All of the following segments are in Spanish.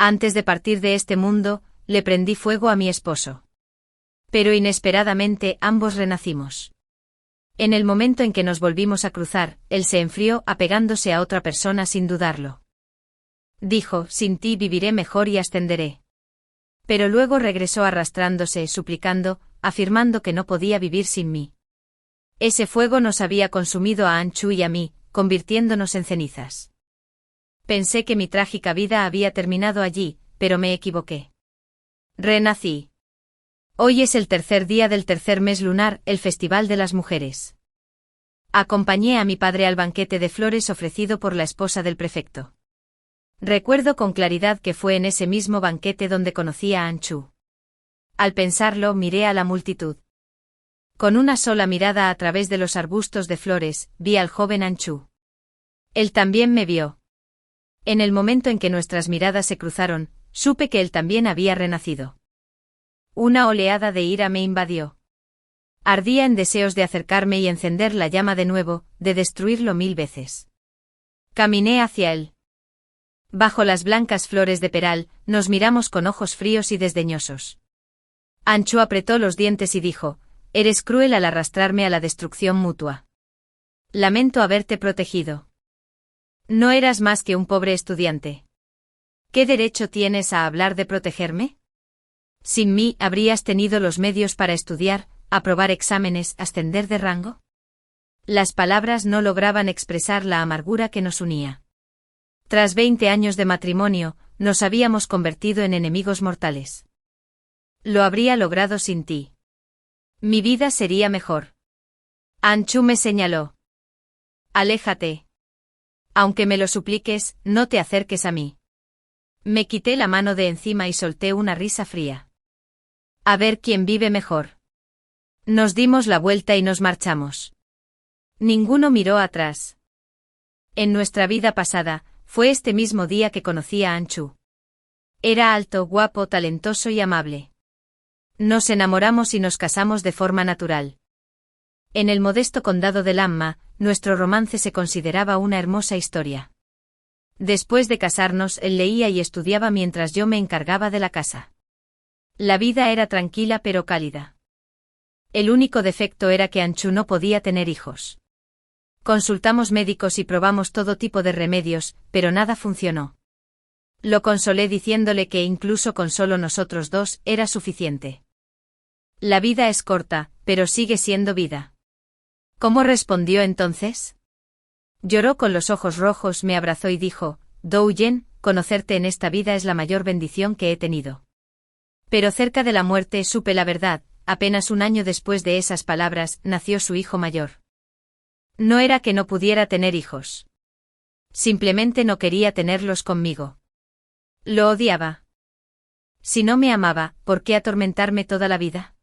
Antes de partir de este mundo, le prendí fuego a mi esposo. Pero inesperadamente ambos renacimos. En el momento en que nos volvimos a cruzar, él se enfrió apegándose a otra persona sin dudarlo. Dijo, sin ti viviré mejor y ascenderé. Pero luego regresó arrastrándose, suplicando, afirmando que no podía vivir sin mí. Ese fuego nos había consumido a Anchu y a mí, convirtiéndonos en cenizas. Pensé que mi trágica vida había terminado allí, pero me equivoqué. Renací. Hoy es el tercer día del tercer mes lunar, el Festival de las Mujeres. Acompañé a mi padre al banquete de flores ofrecido por la esposa del prefecto. Recuerdo con claridad que fue en ese mismo banquete donde conocí a Anchu. Al pensarlo, miré a la multitud. Con una sola mirada a través de los arbustos de flores, vi al joven Anchu. Él también me vio. En el momento en que nuestras miradas se cruzaron, supe que él también había renacido. Una oleada de ira me invadió. Ardía en deseos de acercarme y encender la llama de nuevo, de destruirlo 1000 veces. Caminé hacia él. Bajo las blancas flores de peral, nos miramos con ojos fríos y desdeñosos. Anchu apretó los dientes y dijo, «Eres cruel al arrastrarme a la destrucción mutua. Lamento haberte protegido. No eras más que un pobre estudiante. ¿Qué derecho tienes a hablar de protegerme? Sin mí, ¿habrías tenido los medios para estudiar, aprobar exámenes, ascender de rango?» Las palabras no lograban expresar la amargura que nos unía. Tras 20 años de matrimonio, nos habíamos convertido en enemigos mortales. Lo habría logrado sin ti. Mi vida sería mejor. Anchu me señaló. Aléjate. Aunque me lo supliques, no te acerques a mí. Me quité la mano de encima y solté una risa fría. A ver quién vive mejor. Nos dimos la vuelta y nos marchamos. Ninguno miró atrás. En nuestra vida pasada, fue este mismo día que conocí a Anchu. Era alto, guapo, talentoso y amable. Nos enamoramos y nos casamos de forma natural. En el modesto condado de Lamma, nuestro romance se consideraba una hermosa historia. Después de casarnos, él leía y estudiaba mientras yo me encargaba de la casa. La vida era tranquila pero cálida. El único defecto era que Anchu no podía tener hijos. Consultamos médicos y probamos todo tipo de remedios, pero nada funcionó. Lo consolé diciéndole que incluso con solo nosotros dos era suficiente. La vida es corta, pero sigue siendo vida. ¿Cómo respondió entonces? Lloró con los ojos rojos, me abrazó y dijo, Douyen, conocerte en esta vida es la mayor bendición que he tenido. Pero cerca de la muerte supe la verdad, apenas un año después de esas palabras, nació su hijo mayor. No era que no pudiera tener hijos. Simplemente no quería tenerlos conmigo. Lo odiaba. Si no me amaba, ¿por qué atormentarme toda la vida?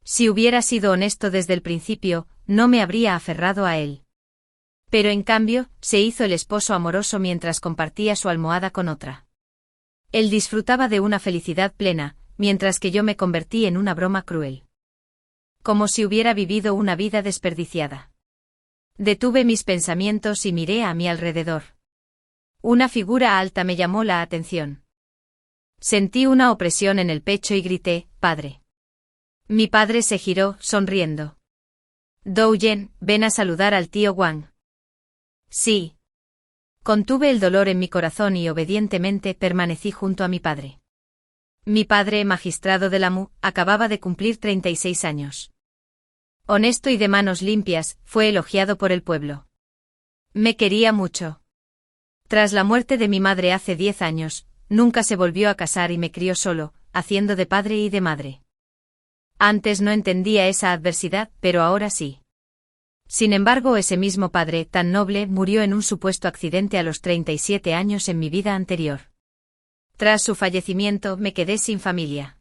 Si hubiera sido honesto desde el principio, no me habría aferrado a él. Pero en cambio, se hizo el esposo amoroso mientras compartía su almohada con otra. Él disfrutaba de una felicidad plena, mientras que yo me convertí en una broma cruel. Como si hubiera vivido una vida desperdiciada. Detuve mis pensamientos y miré a mi alrededor. Una figura alta me llamó la atención. Sentí una opresión en el pecho y grité, «Padre». Mi padre se giró, sonriendo. «Douyen, ven a saludar al tío Wang». Sí. Contuve el dolor en mi corazón y obedientemente permanecí junto a mi padre. Mi padre, magistrado de Lamu, acababa de cumplir 36 años. Honesto y de manos limpias, fue elogiado por el pueblo. Me quería mucho. Tras la muerte de mi madre hace 10 años, nunca se volvió a casar y me crió solo, haciendo de padre y de madre. Antes no entendía esa adversidad, pero ahora sí. Sin embargo, ese mismo padre, tan noble, murió en un supuesto accidente a los 37 años en mi vida anterior. Tras su fallecimiento, me quedé sin familia.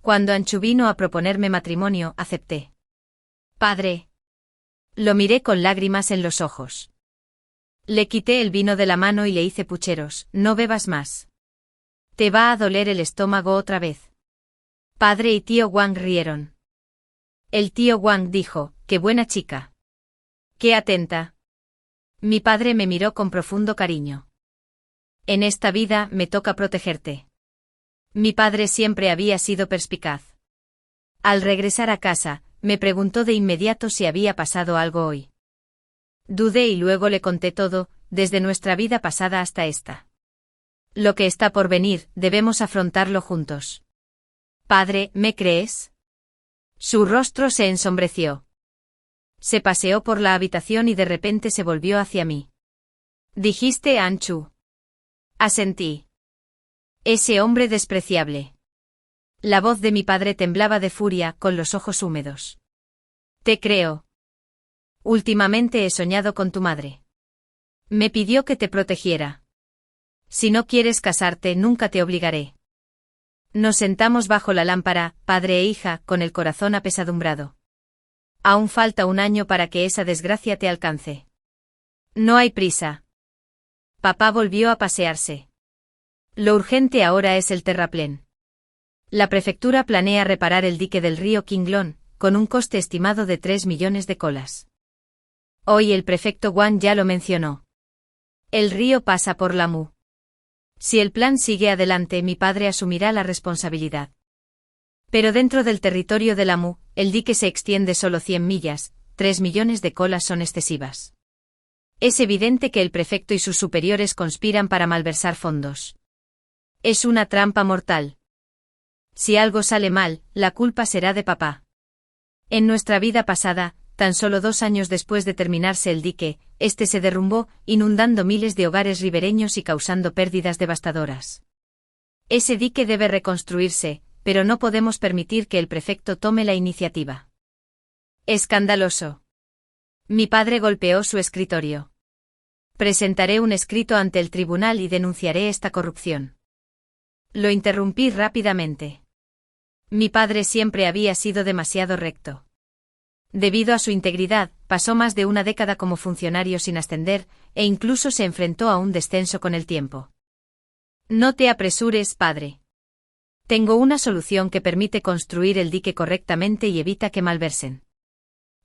Cuando Anchu vino a proponerme matrimonio, acepté. «Padre». Lo miré con lágrimas en los ojos. Le quité el vino de la mano y le hice pucheros, «No bebas más. Te va a doler el estómago otra vez». Padre y tío Wang rieron. El tío Wang dijo, «Qué buena chica. Qué atenta». Mi padre me miró con profundo cariño. En esta vida me toca protegerte. Mi padre siempre había sido perspicaz. Al regresar a casa, me preguntó de inmediato si había pasado algo hoy. Dudé y luego le conté todo, desde nuestra vida pasada hasta esta. Lo que está por venir, debemos afrontarlo juntos. Padre, ¿me crees? Su rostro se ensombreció. Se paseó por la habitación y de repente se volvió hacia mí. ¿Dijiste Anchu? Asentí. Ese hombre despreciable. La voz de mi padre temblaba de furia, con los ojos húmedos. Te creo. Últimamente he soñado con tu madre. Me pidió que te protegiera. Si no quieres casarte, nunca te obligaré. Nos sentamos bajo la lámpara, padre e hija, con el corazón apesadumbrado. Aún falta un año para que esa desgracia te alcance. No hay prisa. Papá volvió a pasearse. Lo urgente ahora es el terraplén. La prefectura planea reparar el dique del río Qinglong, con un coste estimado de 3 millones de colas. Hoy el prefecto Wang ya lo mencionó. El río pasa por Lamu. Si el plan sigue adelante, mi padre asumirá la responsabilidad. Pero dentro del territorio de Lamu, el dique se extiende solo 100 millas, 3 millones de colas son excesivas. Es evidente que el prefecto y sus superiores conspiran para malversar fondos. Es una trampa mortal. Si algo sale mal, la culpa será de papá. En nuestra vida pasada, tan solo 2 años después de terminarse el dique, este se derrumbó, inundando miles de hogares ribereños y causando pérdidas devastadoras. Ese dique debe reconstruirse, pero no podemos permitir que el prefecto tome la iniciativa. Escandaloso. Mi padre golpeó su escritorio. Presentaré un escrito ante el tribunal y denunciaré esta corrupción. Lo interrumpí rápidamente. Mi padre siempre había sido demasiado recto. Debido a su integridad, pasó más de una década como funcionario sin ascender, e incluso se enfrentó a un descenso con el tiempo. No te apresures, padre. Tengo una solución que permite construir el dique correctamente y evita que malversen.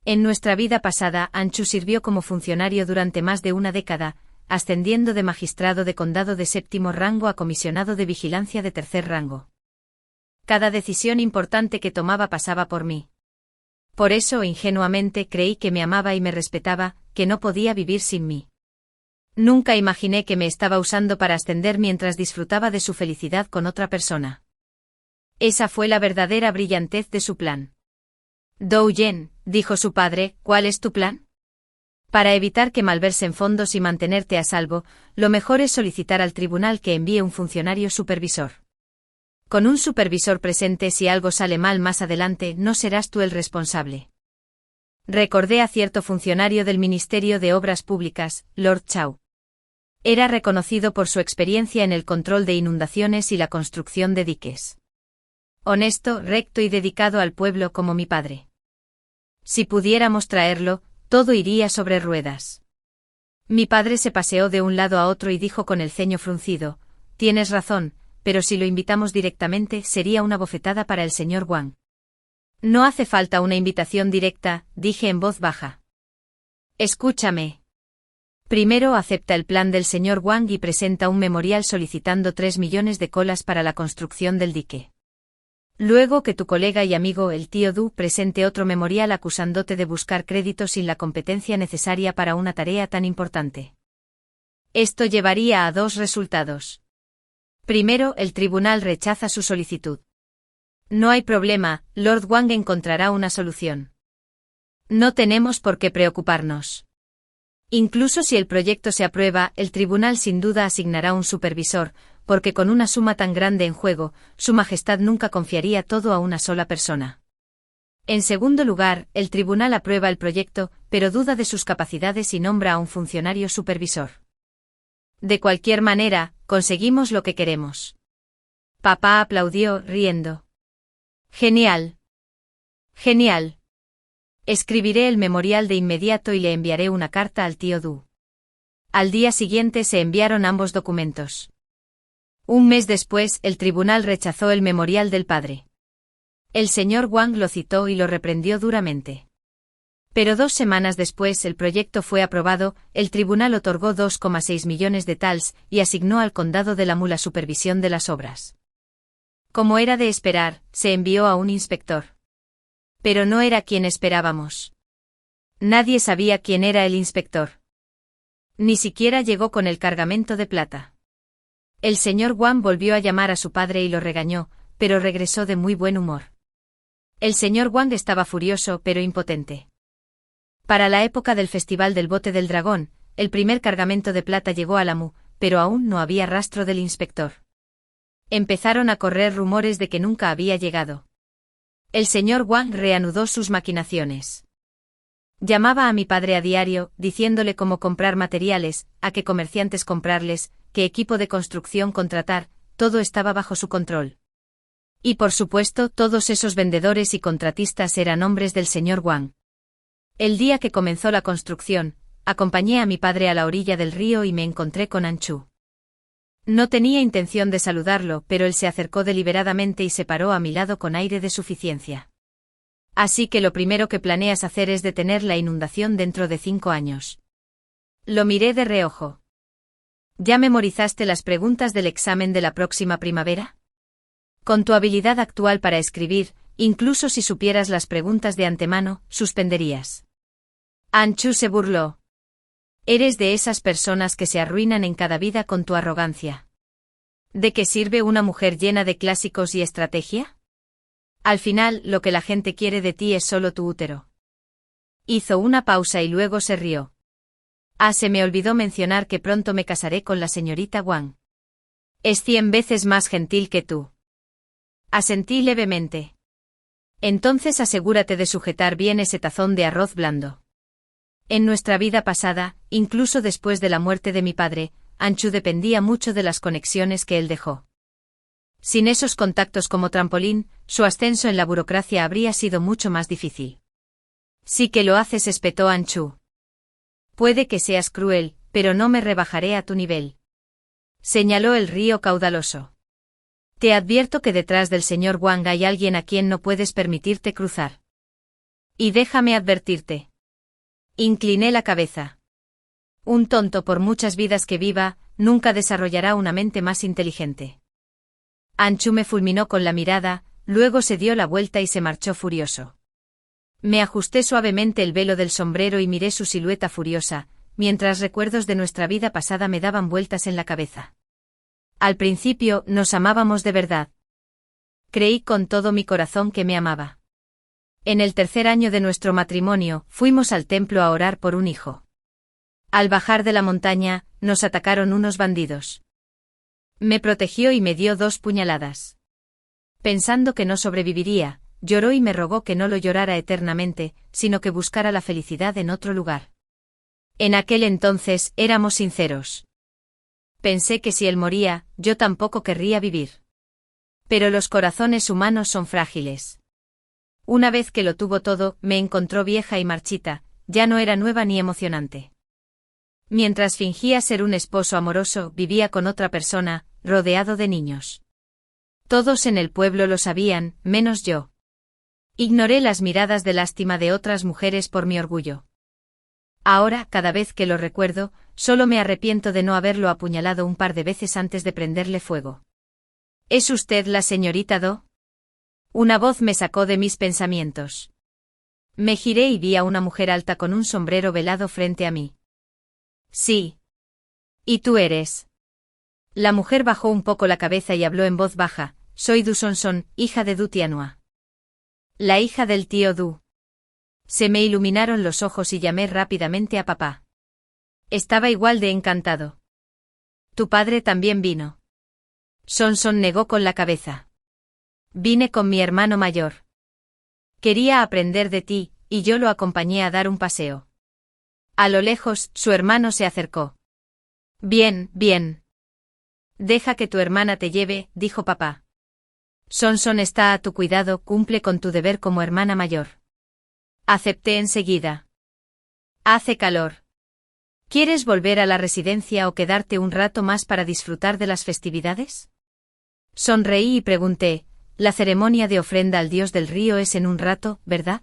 En nuestra vida pasada, Anchu sirvió como funcionario durante más de una década, ascendiendo de magistrado de condado de 7º rango a comisionado de vigilancia de 3er rango. Cada decisión importante que tomaba pasaba por mí. Por eso ingenuamente creí que me amaba y me respetaba, que no podía vivir sin mí. Nunca imaginé que me estaba usando para ascender mientras disfrutaba de su felicidad con otra persona. Esa fue la verdadera brillantez de su plan. Dou Yen, dijo su padre, ¿cuál es tu plan? Para evitar que malversen fondos y mantenerte a salvo, lo mejor es solicitar al tribunal que envíe un funcionario supervisor. Con un supervisor presente, si algo sale mal más adelante, no serás tú el responsable. Recordé a cierto funcionario del Ministerio de Obras Públicas, Lord Chow. Era reconocido por su experiencia en el control de inundaciones y la construcción de diques. Honesto, recto y dedicado al pueblo como mi padre. Si pudiéramos traerlo, todo iría sobre ruedas. Mi padre se paseó de un lado a otro y dijo con el ceño fruncido, tienes razón, pero si lo invitamos directamente sería una bofetada para el señor Wang. No hace falta una invitación directa, dije en voz baja. Escúchame. Primero acepta el plan del señor Wang y presenta un memorial solicitando 3 millones de colas para la construcción del dique. Luego que tu colega y amigo el tío Du presente otro memorial acusándote de buscar crédito sin la competencia necesaria para una tarea tan importante. Esto llevaría a 2 resultados. Primero, el tribunal rechaza su solicitud. No hay problema, Lord Wang encontrará una solución. No tenemos por qué preocuparnos. Incluso si el proyecto se aprueba, el tribunal sin duda asignará un supervisor, porque con una suma tan grande en juego, Su Majestad nunca confiaría todo a una sola persona. En segundo lugar, el tribunal aprueba el proyecto, pero duda de sus capacidades y nombra a un funcionario supervisor. De cualquier manera, conseguimos lo que queremos. Papá aplaudió, riendo. Genial. Genial. Escribiré el memorial de inmediato y le enviaré una carta al tío Du. Al día siguiente se enviaron ambos documentos. Un mes después, el tribunal rechazó el memorial del padre. El señor Wang lo citó y lo reprendió duramente. Pero 2 semanas después el proyecto fue aprobado, el tribunal otorgó 2,6 millones de tals y asignó al condado de Lamu la supervisión de las obras. Como era de esperar, se envió a un inspector. Pero no era quien esperábamos. Nadie sabía quién era el inspector. Ni siquiera llegó con el cargamento de plata. El señor Wang volvió a llamar a su padre y lo regañó, pero regresó de muy buen humor. El señor Wang estaba furioso pero impotente. Para la época del Festival del Bote del Dragón, el primer cargamento de plata llegó a Lamu, pero aún no había rastro del inspector. Empezaron a correr rumores de que nunca había llegado. El señor Wang reanudó sus maquinaciones. Llamaba a mi padre a diario, diciéndole cómo comprar materiales, a qué comerciantes comprarles, qué equipo de construcción contratar, todo estaba bajo su control. Y por supuesto, todos esos vendedores y contratistas eran hombres del señor Wang. El día que comenzó la construcción, acompañé a mi padre a la orilla del río y me encontré con Anchu. No tenía intención de saludarlo, pero él se acercó deliberadamente y se paró a mi lado con aire de suficiencia. Así que lo primero que planeas hacer es detener la inundación dentro de 5 años. Lo miré de reojo. ¿Ya memorizaste las preguntas del examen de la próxima primavera? Con tu habilidad actual para escribir, incluso si supieras las preguntas de antemano, suspenderías. Anchu se burló. Eres de esas personas que se arruinan en cada vida con tu arrogancia. ¿De qué sirve una mujer llena de clásicos y estrategia? Al final, lo que la gente quiere de ti es solo tu útero. Hizo una pausa y luego se rió. Se me olvidó mencionar que pronto me casaré con la señorita Wang. Es 100 veces más gentil que tú. Asentí levemente. Entonces asegúrate de sujetar bien ese tazón de arroz blando. En nuestra vida pasada, incluso después de la muerte de mi padre, Anchu dependía mucho de las conexiones que él dejó. Sin esos contactos como trampolín, su ascenso en la burocracia habría sido mucho más difícil. Sí que lo haces, espetó Anchu. Puede que seas cruel, pero no me rebajaré a tu nivel. Señaló el río caudaloso. Te advierto que detrás del señor Wang hay alguien a quien no puedes permitirte cruzar. Y déjame advertirte. Incliné la cabeza. Un tonto, por muchas vidas que viva, nunca desarrollará una mente más inteligente. Anchu me fulminó con la mirada, luego se dio la vuelta y se marchó furioso. Me ajusté suavemente el velo del sombrero y miré su silueta furiosa, mientras recuerdos de nuestra vida pasada me daban vueltas en la cabeza. Al principio, nos amábamos de verdad. Creí con todo mi corazón que me amaba. En el 3er año de nuestro matrimonio, fuimos al templo a orar por un hijo. Al bajar de la montaña, nos atacaron unos bandidos. Me protegió y me dio 2 puñaladas. Pensando que no sobreviviría, lloró y me rogó que no lo llorara eternamente, sino que buscara la felicidad en otro lugar. En aquel entonces, éramos sinceros. Pensé que si él moría, yo tampoco querría vivir. Pero los corazones humanos son frágiles. Una vez que lo tuvo todo, me encontró vieja y marchita, ya no era nueva ni emocionante. Mientras fingía ser un esposo amoroso, vivía con otra persona, rodeado de niños. Todos en el pueblo lo sabían, menos yo. Ignoré las miradas de lástima de otras mujeres por mi orgullo. Ahora, cada vez que lo recuerdo, solo me arrepiento de no haberlo apuñalado un par de veces antes de prenderle fuego. ¿Es usted la señorita Do? Una voz me sacó de mis pensamientos. Me giré y vi a una mujer alta con un sombrero velado frente a mí. Sí. ¿Y tú eres? La mujer bajó un poco la cabeza y habló en voz baja. Soy Du Sonson, hija de Du Tianhua. La hija del tío Du. Se me iluminaron los ojos y llamé rápidamente a papá. Estaba igual de encantado. Tu padre también vino. Sonson negó con la cabeza. Vine con mi hermano mayor. Quería aprender de ti, y yo lo acompañé a dar un paseo. A lo lejos, su hermano se acercó. Bien, bien. Deja que tu hermana te lleve, dijo papá. Sonson está a tu cuidado, cumple con tu deber como hermana mayor. Acepté enseguida. Hace calor. ¿Quieres volver a la residencia o quedarte un rato más para disfrutar de las festividades? Sonreí y pregunté, la ceremonia de ofrenda al dios del río es en un rato, ¿verdad?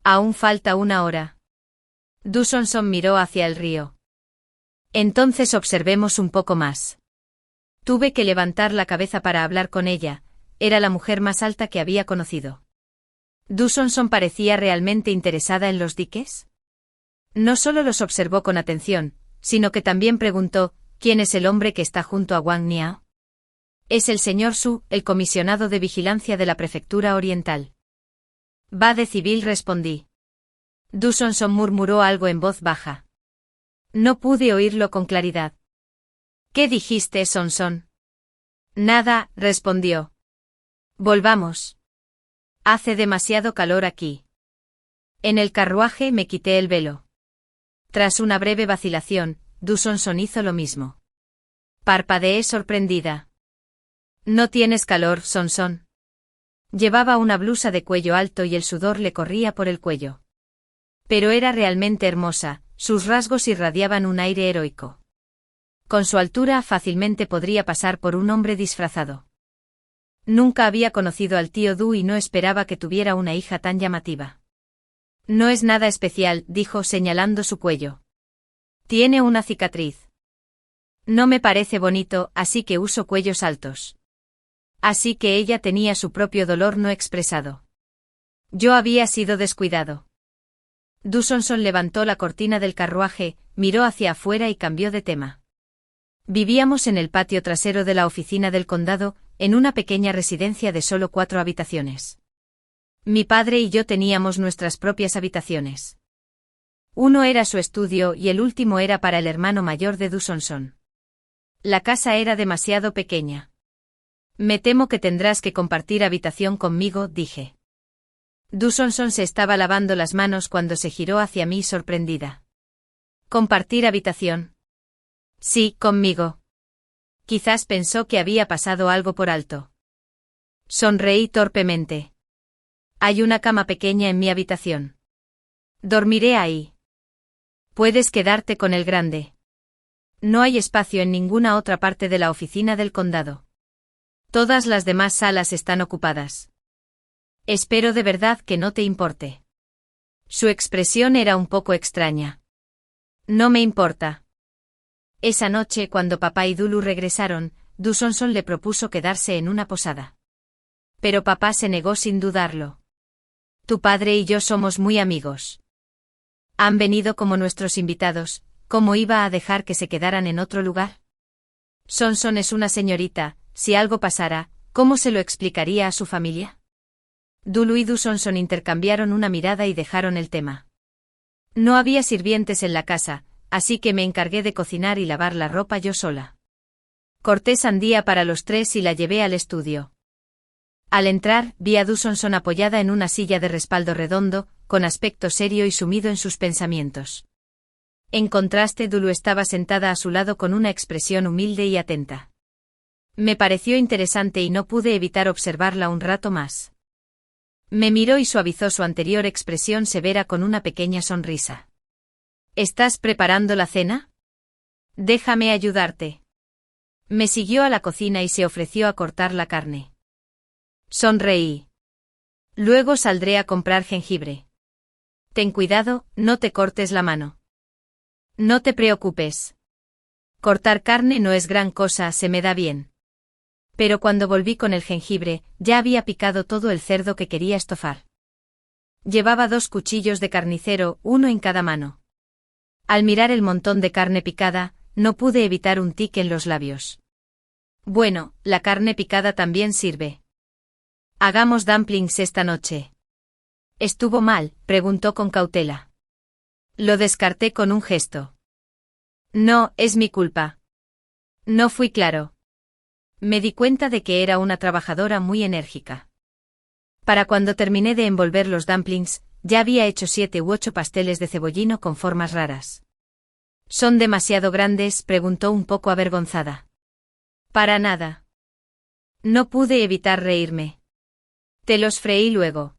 Aún falta una hora. Dawson miró hacia el río. Entonces observemos un poco más. Tuve que levantar la cabeza para hablar con ella, era la mujer más alta que había conocido. ¿Dawson parecía realmente interesada en los diques? No solo los observó con atención, sino que también preguntó, ¿quién es el hombre que está junto a Wang Niao? Es el señor Su, el comisionado de vigilancia de la prefectura oriental. Va de civil, respondí. Dawson murmuró algo en voz baja. No pude oírlo con claridad. ¿Qué dijiste, Sonson? Nada, respondió. Volvamos. Hace demasiado calor aquí. En el carruaje me quité el velo. Tras una breve vacilación, Dawson hizo lo mismo. Parpadeé sorprendida. ¿No tienes calor, Sonson? Llevaba una blusa de cuello alto y el sudor le corría por el cuello. Pero era realmente hermosa, sus rasgos irradiaban un aire heroico. Con su altura fácilmente podría pasar por un hombre disfrazado. Nunca había conocido al tío Du y no esperaba que tuviera una hija tan llamativa. No es nada especial, dijo señalando su cuello. Tiene una cicatriz. No me parece bonito, así que uso cuellos altos. Así que ella tenía su propio dolor no expresado. Yo había sido descuidado. Dawson levantó la cortina del carruaje, miró hacia afuera y cambió de tema. Vivíamos en el patio trasero de la oficina del condado, en una pequeña residencia de solo 4 habitaciones. Mi padre y yo teníamos nuestras propias habitaciones. Uno era su estudio y el último era para el hermano mayor de Dawson. La casa era demasiado pequeña. Me temo que tendrás que compartir habitación conmigo, dije. Dawson se estaba lavando las manos cuando se giró hacia mí sorprendida. ¿Compartir habitación? Sí, conmigo. Quizás pensó que había pasado algo por alto. Sonreí torpemente. Hay una cama pequeña en mi habitación. Dormiré ahí. Puedes quedarte con el grande. No hay espacio en ninguna otra parte de la oficina del condado. Todas las demás salas están ocupadas. Espero de verdad que no te importe. Su expresión era un poco extraña. No me importa. Esa noche, cuando papá y Dulu regresaron, Dawson le propuso quedarse en una posada. Pero papá se negó sin dudarlo. Tu padre y yo somos muy amigos. Han venido como nuestros invitados, ¿cómo iba a dejar que se quedaran en otro lugar? Sonson es una señorita, si algo pasara, ¿cómo se lo explicaría a su familia? Dulu y Dawson intercambiaron una mirada y dejaron el tema. No había sirvientes en la casa, así que me encargué de cocinar y lavar la ropa yo sola. Corté sandía para los 3 y la llevé al estudio. Al entrar, vi a Dawson apoyada en una silla de respaldo redondo, con aspecto serio y sumido en sus pensamientos. En contraste, Dulu estaba sentada a su lado con una expresión humilde y atenta. Me pareció interesante y no pude evitar observarla un rato más. Me miró y suavizó su anterior expresión severa con una pequeña sonrisa. ¿Estás preparando la cena? Déjame ayudarte. Me siguió a la cocina y se ofreció a cortar la carne. Sonreí. Luego saldré a comprar jengibre. Ten cuidado, no te cortes la mano. No te preocupes. Cortar carne no es gran cosa, se me da bien. Pero cuando volví con el jengibre, ya había picado todo el cerdo que quería estofar. Llevaba 2 cuchillos de carnicero, uno en cada mano. Al mirar el montón de carne picada, no pude evitar un tic en los labios. Bueno, la carne picada también sirve. Hagamos dumplings esta noche. ¿Estuvo mal?, preguntó con cautela. Lo descarté con un gesto. No, es mi culpa. No fui claro. Me di cuenta de que era una trabajadora muy enérgica. Para cuando terminé de envolver los dumplings, ya había hecho 7 u 8 pasteles de cebollino con formas raras. ¿Son demasiado grandes?, preguntó un poco avergonzada. Para nada. No pude evitar reírme. Te los freí luego.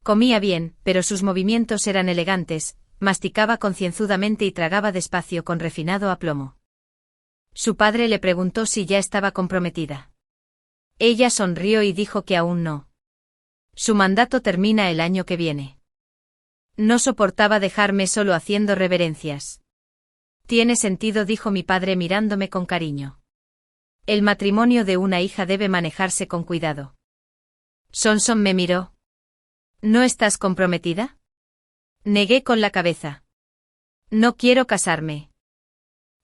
Comía bien, pero sus movimientos eran elegantes, masticaba concienzudamente y tragaba despacio con refinado aplomo. Su padre le preguntó si ya estaba comprometida. Ella sonrió y dijo que aún no. Su mandato termina el año que viene. No soportaba dejarme solo haciendo reverencias. Tiene sentido, dijo mi padre mirándome con cariño. El matrimonio de una hija debe manejarse con cuidado. Sonson me miró. ¿No estás comprometida? Negué con la cabeza. No quiero casarme.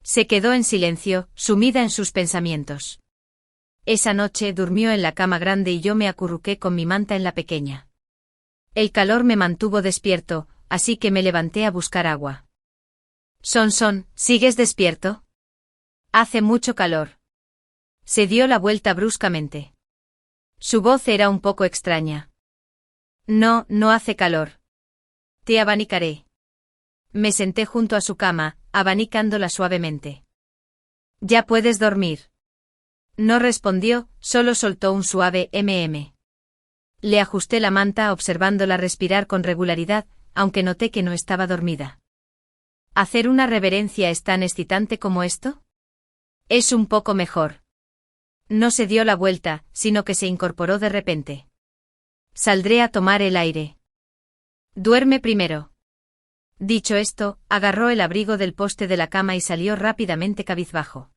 Se quedó en silencio, sumida en sus pensamientos. Esa noche durmió en la cama grande y yo me acurruqué con mi manta en la pequeña. El calor me mantuvo despierto, así que me levanté a buscar agua. Sonson, ¿sigues despierto? Hace mucho calor. Se dio la vuelta bruscamente. Su voz era un poco extraña. No, no hace calor. Te abanicaré. Me senté junto a su cama, abanicándola suavemente. Ya puedes dormir. No respondió, solo soltó un suave Le ajusté la manta observándola respirar con regularidad, aunque noté que no estaba dormida. ¿Hacer una reverencia es tan excitante como esto? Es un poco mejor. No se dio la vuelta, sino que se incorporó de repente. Saldré a tomar el aire. Duerme primero. Dicho esto, agarró el abrigo del poste de la cama y salió rápidamente cabizbajo.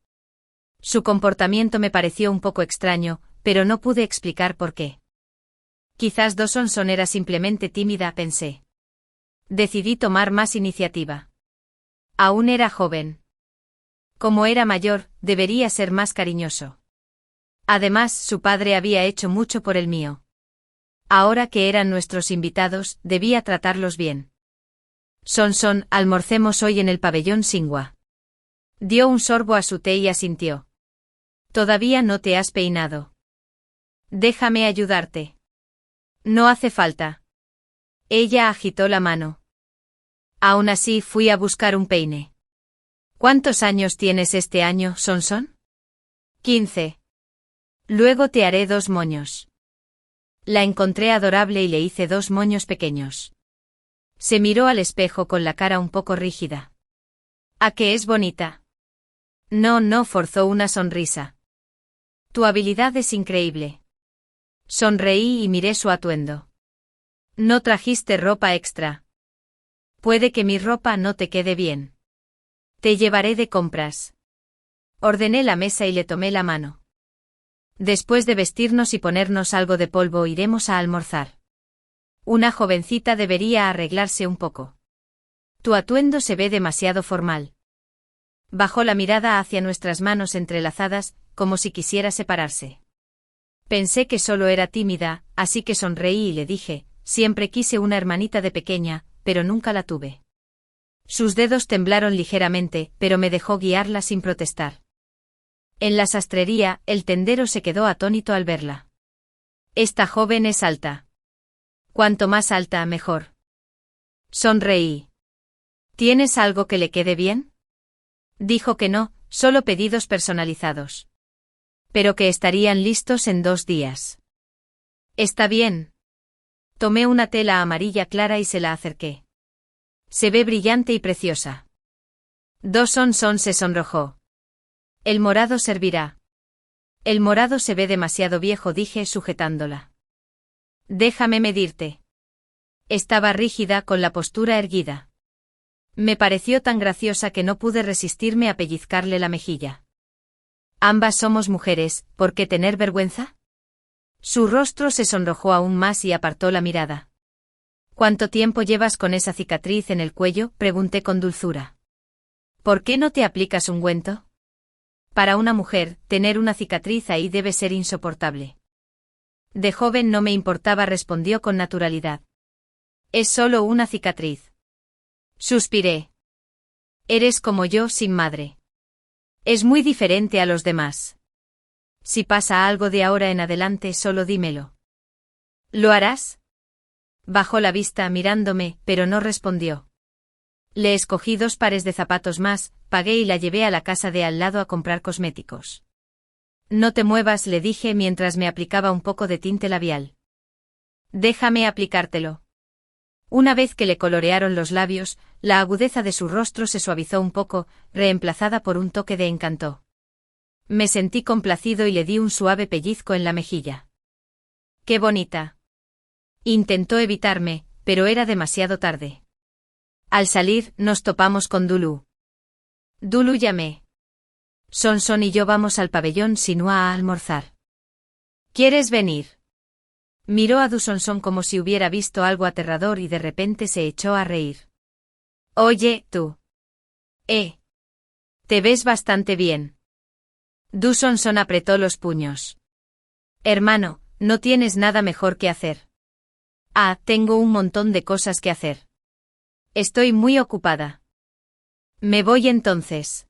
Su comportamiento me pareció un poco extraño, pero no pude explicar por qué. Quizás Sonson era simplemente tímida, pensé. Decidí tomar más iniciativa. Aún era joven. Como era mayor, debería ser más cariñoso. Además, su padre había hecho mucho por el mío. Ahora que eran nuestros invitados, debía tratarlos bien. Sonson, almorcemos hoy en el pabellón Singwa. Dio un sorbo a su té y asintió. Todavía no te has peinado. Déjame ayudarte. No hace falta. Ella agitó la mano. Aún así fui a buscar un peine. ¿Cuántos años tienes este año, Sonson? 15. Luego te haré 2 moños. La encontré adorable y le hice 2 moños pequeños. Se miró al espejo con la cara un poco rígida. ¿A qué es bonita? No, forzó una sonrisa. Tu habilidad es increíble. Sonreí y miré su atuendo. ¿No trajiste ropa extra? Puede que mi ropa no te quede bien. Te llevaré de compras. Ordené la mesa y le tomé la mano. Después de vestirnos y ponernos algo de polvo iremos a almorzar. Una jovencita debería arreglarse un poco. Tu atuendo se ve demasiado formal. Bajó la mirada hacia nuestras manos entrelazadas, como si quisiera separarse. Pensé que solo era tímida, así que sonreí y le dije, siempre quise una hermanita de pequeña, pero nunca la tuve. Sus dedos temblaron ligeramente, pero me dejó guiarla sin protestar. En la sastrería, el tendero se quedó atónito al verla. Esta joven es alta. Cuanto más alta, mejor. Sonreí. ¿Tienes algo que le quede bien? Dijo que no, solo pedidos personalizados. Pero que estarían listos en 2 días. Está bien. Tomé una tela amarilla clara y se la acerqué. Se ve brillante y preciosa. Sonson se sonrojó. El morado servirá. El morado se ve demasiado viejo, dije sujetándola. Déjame medirte. Estaba rígida con la postura erguida. Me pareció tan graciosa que no pude resistirme a pellizcarle la mejilla. Ambas somos mujeres, ¿por qué tener vergüenza? Su rostro se sonrojó aún más y apartó la mirada. ¿Cuánto tiempo llevas con esa cicatriz en el cuello?, pregunté con dulzura. ¿Por qué no te aplicas ungüento? Para una mujer, tener una cicatriz ahí debe ser insoportable. De joven no me importaba, respondió con naturalidad. Es solo una cicatriz. Suspiré. Eres como yo, sin madre. Es muy diferente a los demás. Si pasa algo de ahora en adelante, solo dímelo. ¿Lo harás? Bajó la vista mirándome, pero no respondió. Le escogí 2 pares de zapatos más, pagué y la llevé a la casa de al lado a comprar cosméticos. No te muevas, le dije mientras me aplicaba un poco de tinte labial. Déjame aplicártelo. Una vez que le colorearon los labios, la agudeza de su rostro se suavizó un poco, reemplazada por un toque de encanto. Me sentí complacido y le di un suave pellizco en la mejilla. ¡Qué bonita! Intentó evitarme, pero era demasiado tarde. Al salir, nos topamos con Dulu. Dulu, llamé. Sonson y yo vamos al pabellón Sinua a almorzar. ¿Quieres venir? Miró a Du Sonson como si hubiera visto algo aterrador y de repente se echó a reír. Oye, tú. Te ves bastante bien. Du Sonson apretó los puños. Hermano, no tienes nada mejor que hacer. Tengo un montón de cosas que hacer. Estoy muy ocupada. Me voy entonces.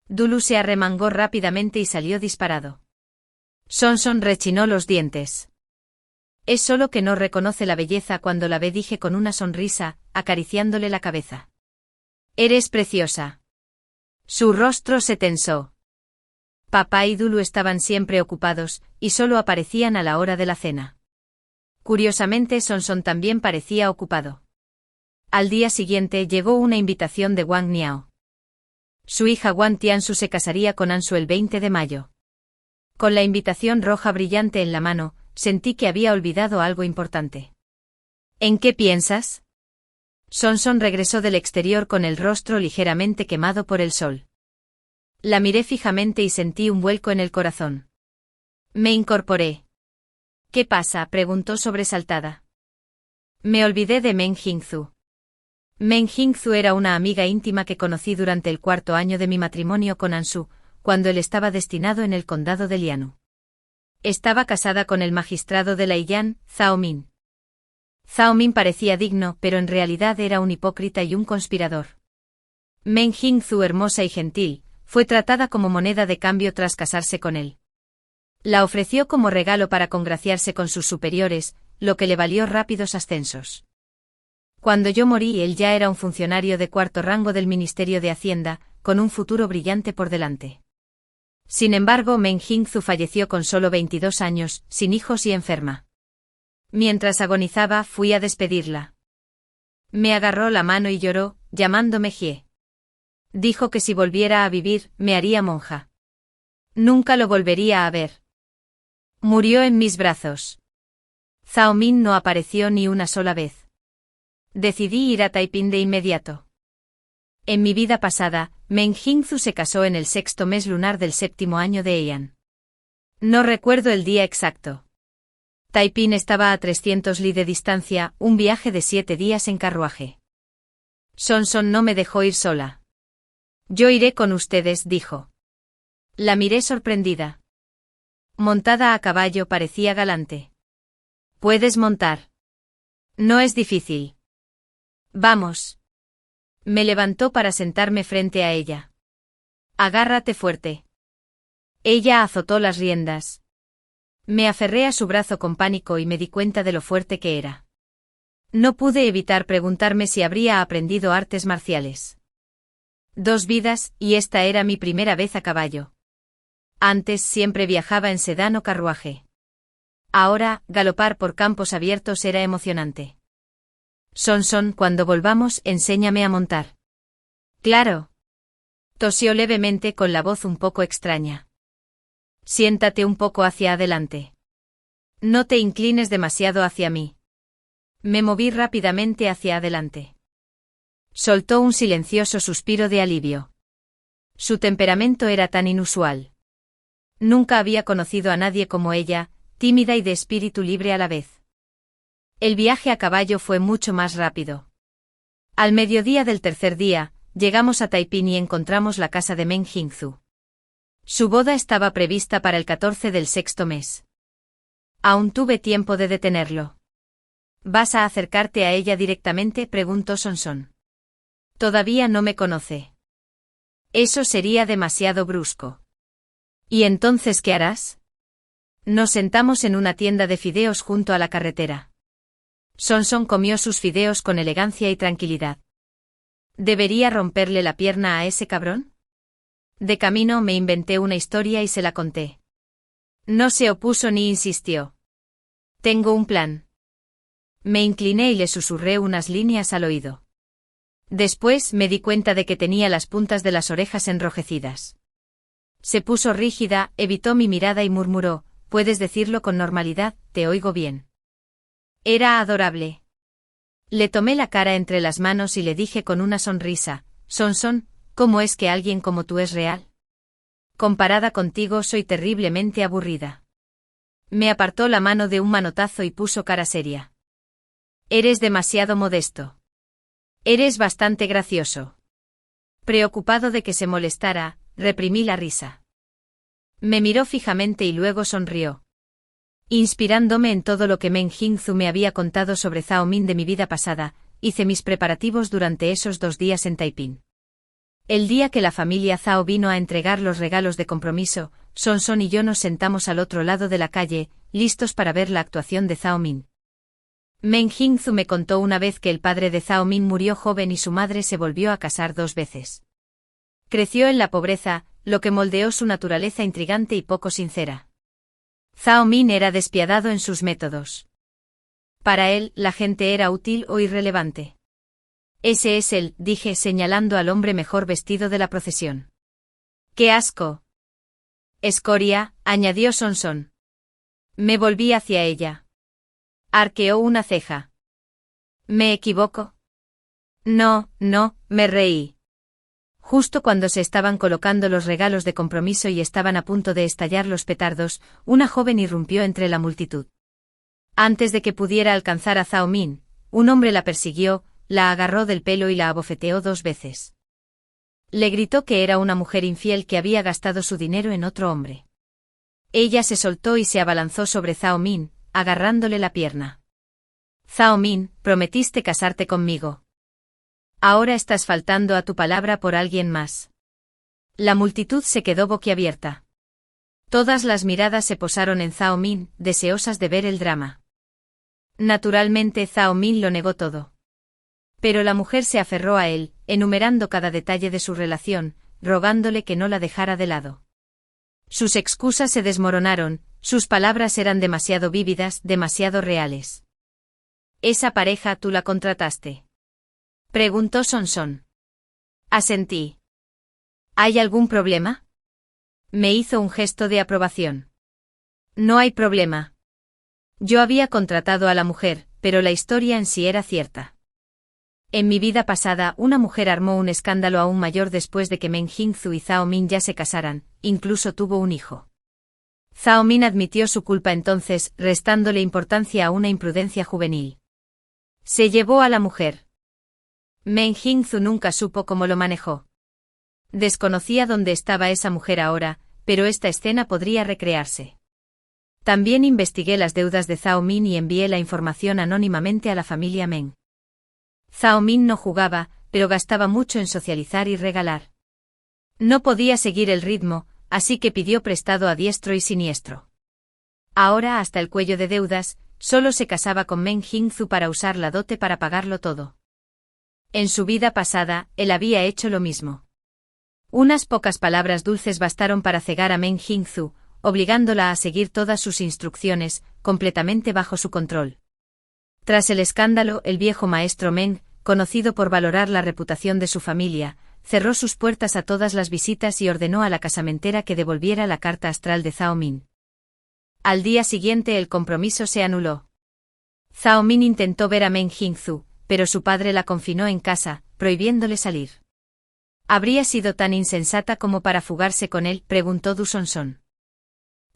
Dulu se arremangó rápidamente y salió disparado. Sonson rechinó los dientes. Es solo que no reconoce la belleza cuando la ve, dije con una sonrisa, acariciándole la cabeza. Eres preciosa. Su rostro se tensó. Papá y Dulu estaban siempre ocupados, y solo aparecían a la hora de la cena. Curiosamente, Sonson también parecía ocupado. Al día siguiente llegó una invitación de Wang Niao. Su hija Wang Tiansu se casaría con Ansu el 20 de mayo. Con la invitación roja brillante en la mano, sentí que había olvidado algo importante. ¿En qué piensas? Sonson regresó del exterior con el rostro ligeramente quemado por el sol. La miré fijamente y sentí un vuelco en el corazón. Me incorporé. ¿Qué pasa?, preguntó sobresaltada. Me olvidé de Meng Jingzu. Meng Jingzu era una amiga íntima que conocí durante el 4º año de mi matrimonio con Ansu, cuando él estaba destinado en el condado de Lianu. Estaba casada con el magistrado de Laiyan, Zhao Min. Zhao Min parecía digno, pero en realidad era un hipócrita y un conspirador. Meng Jingzu, hermosa y gentil, fue tratada como moneda de cambio tras casarse con él. La ofreció como regalo para congraciarse con sus superiores, lo que le valió rápidos ascensos. Cuando yo morí, él ya era un funcionario de 4º rango del Ministerio de Hacienda, con un futuro brillante por delante. Sin embargo, Meng Jingzu falleció con solo 22 años, sin hijos y enferma. Mientras agonizaba, fui a despedirla. Me agarró la mano y lloró, llamándome Jie. Dijo que si volviera a vivir, me haría monja. Nunca lo volvería a ver. Murió en mis brazos. Zhao Min no apareció ni una sola vez. Decidí ir a Taiping de inmediato. En mi vida pasada, Meng Jingzu se casó en el 6º mes lunar del 7º año de Heian. No recuerdo el día exacto. Taiping estaba a 300 li de distancia, un viaje de 7 días en carruaje. Sonson no me dejó ir sola. Yo iré con ustedes, dijo. La miré sorprendida. Montada a caballo parecía galante. ¿Puedes montar? No es difícil. Vamos. Me levantó para sentarme frente a ella. Agárrate fuerte. Ella azotó las riendas. Me aferré a su brazo con pánico y me di cuenta de lo fuerte que era. No pude evitar preguntarme si habría aprendido artes marciales. 2 vidas, y esta era mi primera vez a caballo. Antes siempre viajaba en sedán o carruaje. Ahora, galopar por campos abiertos era emocionante. Sonson, cuando volvamos, enséñame a montar. Claro. Tosió levemente con la voz un poco extraña. Siéntate un poco hacia adelante. No te inclines demasiado hacia mí. Me moví rápidamente hacia adelante. Soltó un silencioso suspiro de alivio. Su temperamento era tan inusual. Nunca había conocido a nadie como ella, tímida y de espíritu libre a la vez. El viaje a caballo fue mucho más rápido. Al mediodía del 3er día, llegamos a Taiping y encontramos la casa de Meng Jingzu. Su boda estaba prevista para el 14 del 6º mes. Aún tuve tiempo de detenerlo. ¿Vas a acercarte a ella directamente?, preguntó Sonson. Todavía no me conoce. Eso sería demasiado brusco. ¿Y entonces qué harás? Nos sentamos en una tienda de fideos junto a la carretera. Sonson comió sus fideos con elegancia y tranquilidad. ¿Debería romperle la pierna a ese cabrón? De camino me inventé una historia y se la conté. No se opuso ni insistió. Tengo un plan. Me incliné y le susurré unas líneas al oído. Después me di cuenta de que tenía las puntas de las orejas enrojecidas. Se puso rígida, evitó mi mirada y murmuró, «Puedes decirlo con normalidad, te oigo bien». Era adorable. Le tomé la cara entre las manos y le dije con una sonrisa, Son, ¿cómo es que alguien como tú es real? Comparada contigo soy terriblemente aburrida. Me apartó la mano de un manotazo y puso cara seria. Eres demasiado modesto. Eres bastante gracioso. Preocupado de que se molestara, reprimí la risa. Me miró fijamente y luego sonrió. Inspirándome en todo lo que Meng Jingzhu me había contado sobre Zhao Min de mi vida pasada, hice mis preparativos durante esos 2 días en Taiping. El día que la familia Zhao vino a entregar los regalos de compromiso, Son y yo nos sentamos al otro lado de la calle, listos para ver la actuación de Zhao Min. Meng Jingzhu me contó una vez que el padre de Zhao Min murió joven y su madre se volvió a casar 2 veces. Creció en la pobreza, lo que moldeó su naturaleza intrigante y poco sincera. Zhao Min era despiadado en sus métodos. Para él, la gente era útil o irrelevante. Ese es él, dije señalando al hombre mejor vestido de la procesión. ¡Qué asco! Escoria, añadió Son. Me volví hacia ella. Arqueó una ceja. ¿Me equivoco? No, me reí. Justo cuando se estaban colocando los regalos de compromiso y estaban a punto de estallar los petardos, una joven irrumpió entre la multitud. Antes de que pudiera alcanzar a Zhao Min, un hombre la persiguió, la agarró del pelo y la abofeteó 2 veces. Le gritó que era una mujer infiel que había gastado su dinero en otro hombre. Ella se soltó y se abalanzó sobre Zhao Min, agarrándole la pierna. Zhao Min, prometiste casarte conmigo. Ahora estás faltando a tu palabra por alguien más. La multitud se quedó boquiabierta. Todas las miradas se posaron en Zhao Min, deseosas de ver el drama. Naturalmente Zhao Min lo negó todo. Pero la mujer se aferró a él, enumerando cada detalle de su relación, rogándole que no la dejara de lado. Sus excusas se desmoronaron, sus palabras eran demasiado vívidas, demasiado reales. ¿Esa pareja tú la contrataste?, preguntó Son. Asentí. ¿Hay algún problema?, me hizo un gesto de aprobación. No hay problema. Yo había contratado a la mujer, pero la historia en sí era cierta. En mi vida pasada, una mujer armó un escándalo aún mayor después de que Meng Jingzhu y Zhao Min ya se casaran, incluso tuvo un hijo. Zhao Min admitió su culpa entonces, restándole importancia a una imprudencia juvenil. Se llevó a la mujer. Meng Jingzhu nunca supo cómo lo manejó. Desconocía dónde estaba esa mujer ahora, pero esta escena podría recrearse. También investigué las deudas de Zhao Min y envié la información anónimamente a la familia Meng. Zhao Min no jugaba, pero gastaba mucho en socializar y regalar. No podía seguir el ritmo, así que pidió prestado a diestro y siniestro. Ahora hasta el cuello de deudas, solo se casaba con Meng Jingzhu para usar la dote para pagarlo todo. En su vida pasada, él había hecho lo mismo. Unas pocas palabras dulces bastaron para cegar a Meng Jingzhu, obligándola a seguir todas sus instrucciones, completamente bajo su control. Tras el escándalo, el viejo maestro Meng, conocido por valorar la reputación de su familia, cerró sus puertas a todas las visitas y ordenó a la casamentera que devolviera la carta astral de Zhao Min. Al día siguiente el compromiso se anuló. Zhao Min intentó ver a Meng Jingzhu, pero su padre la confinó en casa, prohibiéndole salir. ¿Habría sido tan insensata como para fugarse con él?, preguntó Du Son.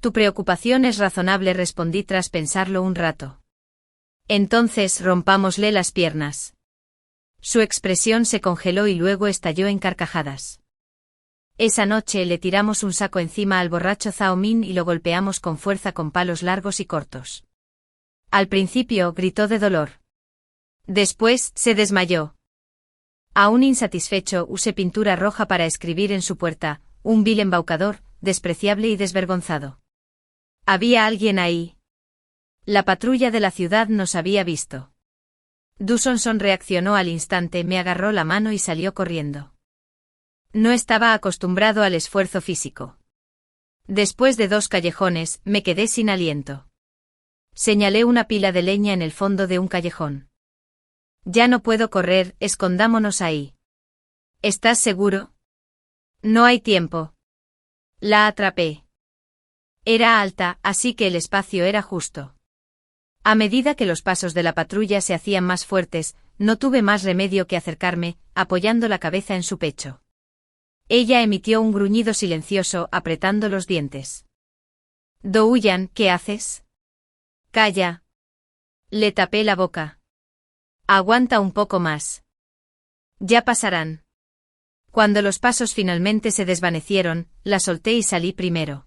Tu preocupación es razonable, respondí tras pensarlo un rato. Entonces rompámosle las piernas. Su expresión se congeló y luego estalló en carcajadas. Esa noche le tiramos un saco encima al borracho Zhao Min y lo golpeamos con fuerza con palos largos y cortos. Al principio gritó de dolor. Después, se desmayó. Aún insatisfecho, usé pintura roja para escribir en su puerta, un vil embaucador, despreciable y desvergonzado. ¿Había alguien ahí? La patrulla de la ciudad nos había visto. Du Son reaccionó al instante, me agarró la mano y salió corriendo. No estaba acostumbrado al esfuerzo físico. Después de 2 callejones, me quedé sin aliento. Señalé una pila de leña en el fondo de un callejón. Ya no puedo correr, escondámonos ahí. ¿Estás seguro? No hay tiempo. La atrapé. Era alta, así que el espacio era justo. A medida que los pasos de la patrulla se hacían más fuertes, no tuve más remedio que acercarme, apoyando la cabeza en su pecho. Ella emitió un gruñido silencioso, apretando los dientes. «Do-Hwan, ¿qué haces?» «Calla». Le tapé la boca. «Aguanta un poco más. Ya pasarán». Cuando los pasos finalmente se desvanecieron, la solté y salí primero.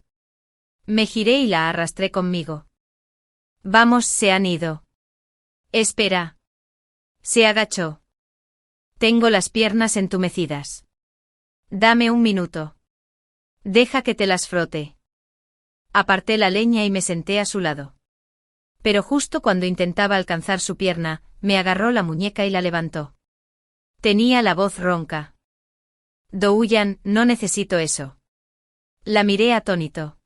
Me giré y la arrastré conmigo. «Vamos, se han ido». «Espera». Se agachó. «Tengo las piernas entumecidas. Dame un minuto. Deja que te las frote». Aparté la leña y me senté a su lado. Pero justo cuando intentaba alcanzar su pierna, me agarró la muñeca y la levantó. Tenía la voz ronca. «Do-Hwan, no necesito eso». La miré atónito.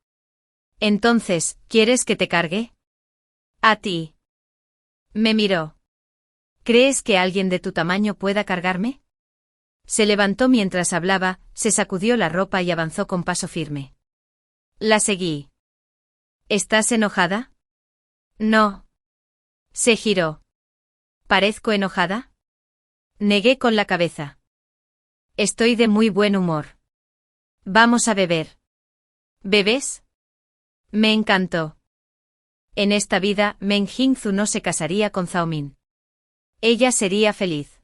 «Entonces, ¿quieres que te cargue?» «A ti». Me miró. «¿Crees que alguien de tu tamaño pueda cargarme?» Se levantó mientras hablaba, se sacudió la ropa y avanzó con paso firme. La seguí. «¿Estás enojada?» «No». Se giró. «¿Parezco enojada?» Negué con la cabeza. «Estoy de muy buen humor. Vamos a beber». «¿Bebes?» Me encantó. En esta vida, Meng Jingzhu no se casaría con Zhao Min. Ella sería feliz.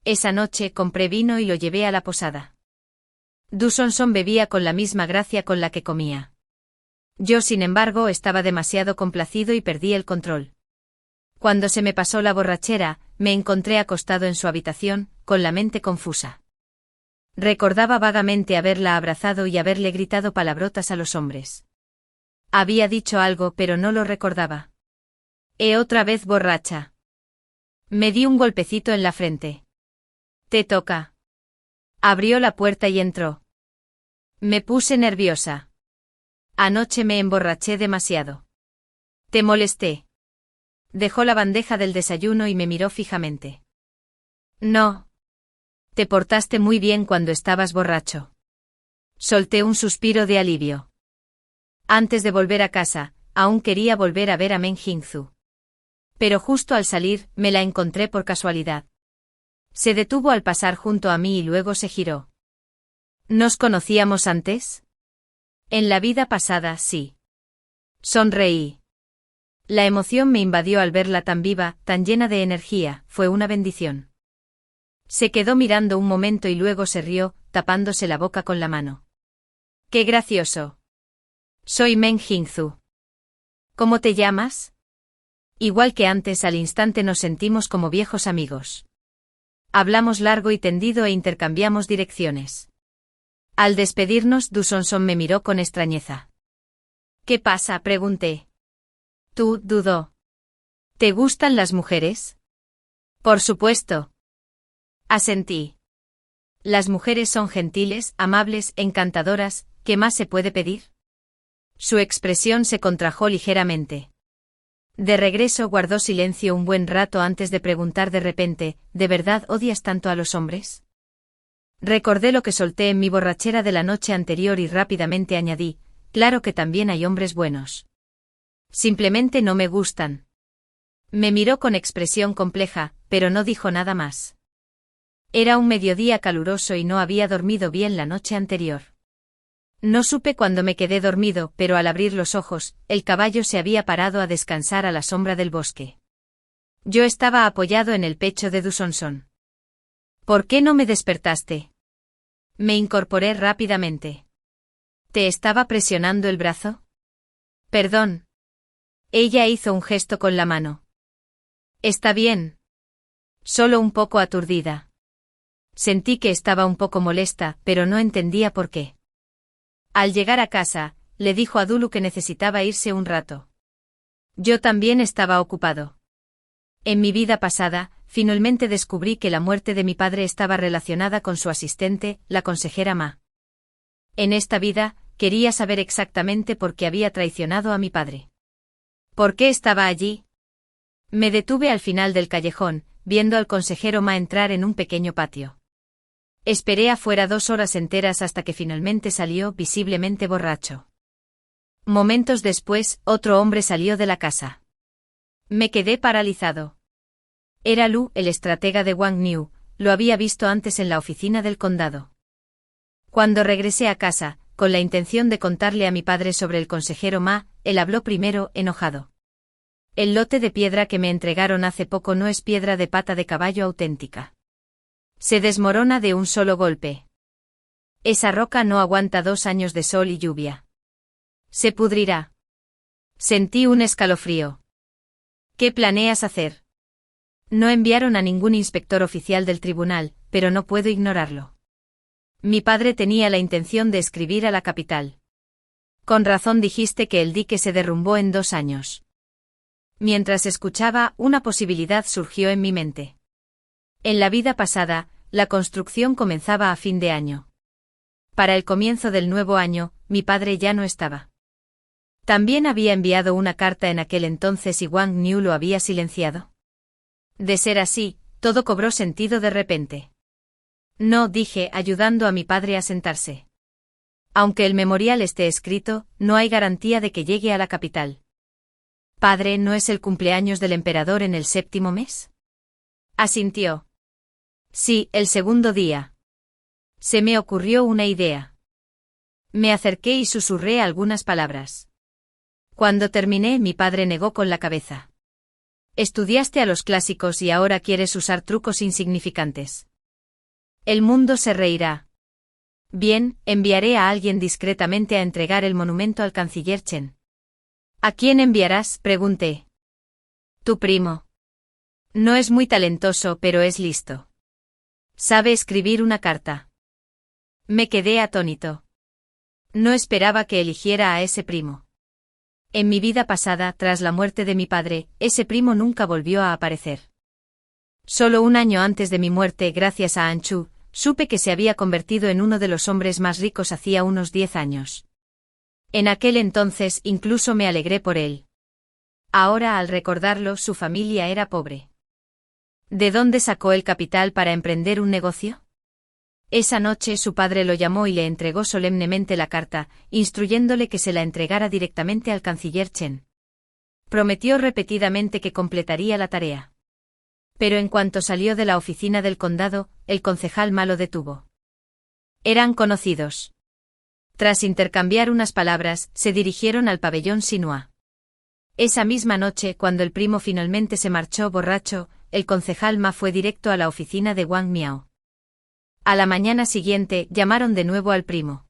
Esa noche compré vino y lo llevé a la posada. Du Song bebía con la misma gracia con la que comía. Yo, sin embargo, estaba demasiado complacido y perdí el control. Cuando se me pasó la borrachera, me encontré acostado en su habitación, con la mente confusa. Recordaba vagamente haberla abrazado y haberle gritado palabrotas a los hombres. Había dicho algo, pero no lo recordaba. Otra vez borracha. Me di un golpecito en la frente. «Te toca». Abrió la puerta y entró. Me puse nerviosa. Anoche me emborraché demasiado. «¿Te molesté?» Dejó la bandeja del desayuno y me miró fijamente. «No. Te portaste muy bien cuando estabas borracho». Solté un suspiro de alivio. Antes de volver a casa, aún quería volver a ver a Meng Jingzhu. Pero justo al salir, me la encontré por casualidad. Se detuvo al pasar junto a mí y luego se giró. ¿Nos conocíamos antes? En la vida pasada, sí. Sonreí. La emoción me invadió al verla tan viva, tan llena de energía, fue una bendición. Se quedó mirando un momento y luego se rió, tapándose la boca con la mano. ¡Qué gracioso! Soy Meng Jingzhu. ¿Cómo te llamas? Igual que antes, al instante nos sentimos como viejos amigos. Hablamos largo y tendido e intercambiamos direcciones. Al despedirnos, Du Song me miró con extrañeza. ¿Qué pasa?, pregunté. Tú, dudó. ¿Te gustan las mujeres? Por supuesto. Asentí. Las mujeres son gentiles, amables, encantadoras, ¿qué más se puede pedir? Su expresión se contrajo ligeramente. De regreso guardó silencio un buen rato antes de preguntar de repente, ¿de verdad odias tanto a los hombres? Recordé lo que solté en mi borrachera de la noche anterior y rápidamente añadí, claro que también hay hombres buenos. Simplemente no me gustan. Me miró con expresión compleja, pero no dijo nada más. Era un mediodía caluroso y no había dormido bien la noche anterior. No supe cuándo me quedé dormido, pero al abrir los ojos, el caballo se había parado a descansar a la sombra del bosque. Yo estaba apoyado en el pecho de Du Song. ¿Por qué no me despertaste? Me incorporé rápidamente. ¿Te estaba presionando el brazo? Perdón. Ella hizo un gesto con la mano. Está bien. Solo un poco aturdida. Sentí que estaba un poco molesta, pero no entendía por qué. Al llegar a casa, le dijo a Dulu que necesitaba irse un rato. Yo también estaba ocupado. En mi vida pasada, finalmente descubrí que la muerte de mi padre estaba relacionada con su asistente, la consejera Ma. En esta vida, quería saber exactamente por qué había traicionado a mi padre. ¿Por qué estaba allí? Me detuve al final del callejón, viendo al consejero Ma entrar en un pequeño patio. Esperé afuera 2 horas enteras hasta que finalmente salió, visiblemente borracho. Momentos después, otro hombre salió de la casa. Me quedé paralizado. Era Lu, el estratega de Wang Niu, lo había visto antes en la oficina del condado. Cuando regresé a casa, con la intención de contarle a mi padre sobre el consejero Ma, él habló primero, enojado. El lote de piedra que me entregaron hace poco no es piedra de pata de caballo auténtica. Se desmorona de un solo golpe. Esa roca no aguanta 2 años de sol y lluvia. Se pudrirá. Sentí un escalofrío. ¿Qué planeas hacer? No enviaron a ningún inspector oficial del tribunal, pero no puedo ignorarlo. Mi padre tenía la intención de escribir a la capital. Con razón dijiste que el dique se derrumbó en 2 años. Mientras escuchaba, una posibilidad surgió en mi mente. En la vida pasada, la construcción comenzaba a fin de año. Para el comienzo del nuevo año, mi padre ya no estaba. También había enviado una carta en aquel entonces y Wang Niu lo había silenciado. De ser así, todo cobró sentido de repente. No, dije, ayudando a mi padre a sentarse. Aunque el memorial esté escrito, no hay garantía de que llegue a la capital. Padre, ¿no es el cumpleaños del emperador en el 7º mes? Asintió. Sí, el 2º día. Se me ocurrió una idea. Me acerqué y susurré algunas palabras. Cuando terminé, mi padre negó con la cabeza. Estudiaste a los clásicos y ahora quieres usar trucos insignificantes. El mundo se reirá. Bien, enviaré a alguien discretamente a entregar el monumento al canciller Chen. ¿A quién enviarás?, pregunté. Tu primo. No es muy talentoso, pero es listo. Sabe escribir una carta. Me quedé atónito. No esperaba que eligiera a ese primo. En mi vida pasada, tras la muerte de mi padre, ese primo nunca volvió a aparecer. Solo 1 año antes de mi muerte, gracias a Anchu, supe que se había convertido en uno de los hombres más ricos hacía unos 10 años. En aquel entonces incluso me alegré por él. Ahora, al recordarlo, su familia era pobre. ¿De dónde sacó el capital para emprender un negocio? Esa noche su padre lo llamó y le entregó solemnemente la carta, instruyéndole que se la entregara directamente al canciller Chen. Prometió repetidamente que completaría la tarea. Pero en cuanto salió de la oficina del condado, el concejal Ma lo detuvo. Eran conocidos. Tras intercambiar unas palabras, se dirigieron al pabellón Xinhua. Esa misma noche, cuando el primo finalmente se marchó borracho, el concejal Ma fue directo a la oficina de Wang Miao. A la mañana siguiente, llamaron de nuevo al primo.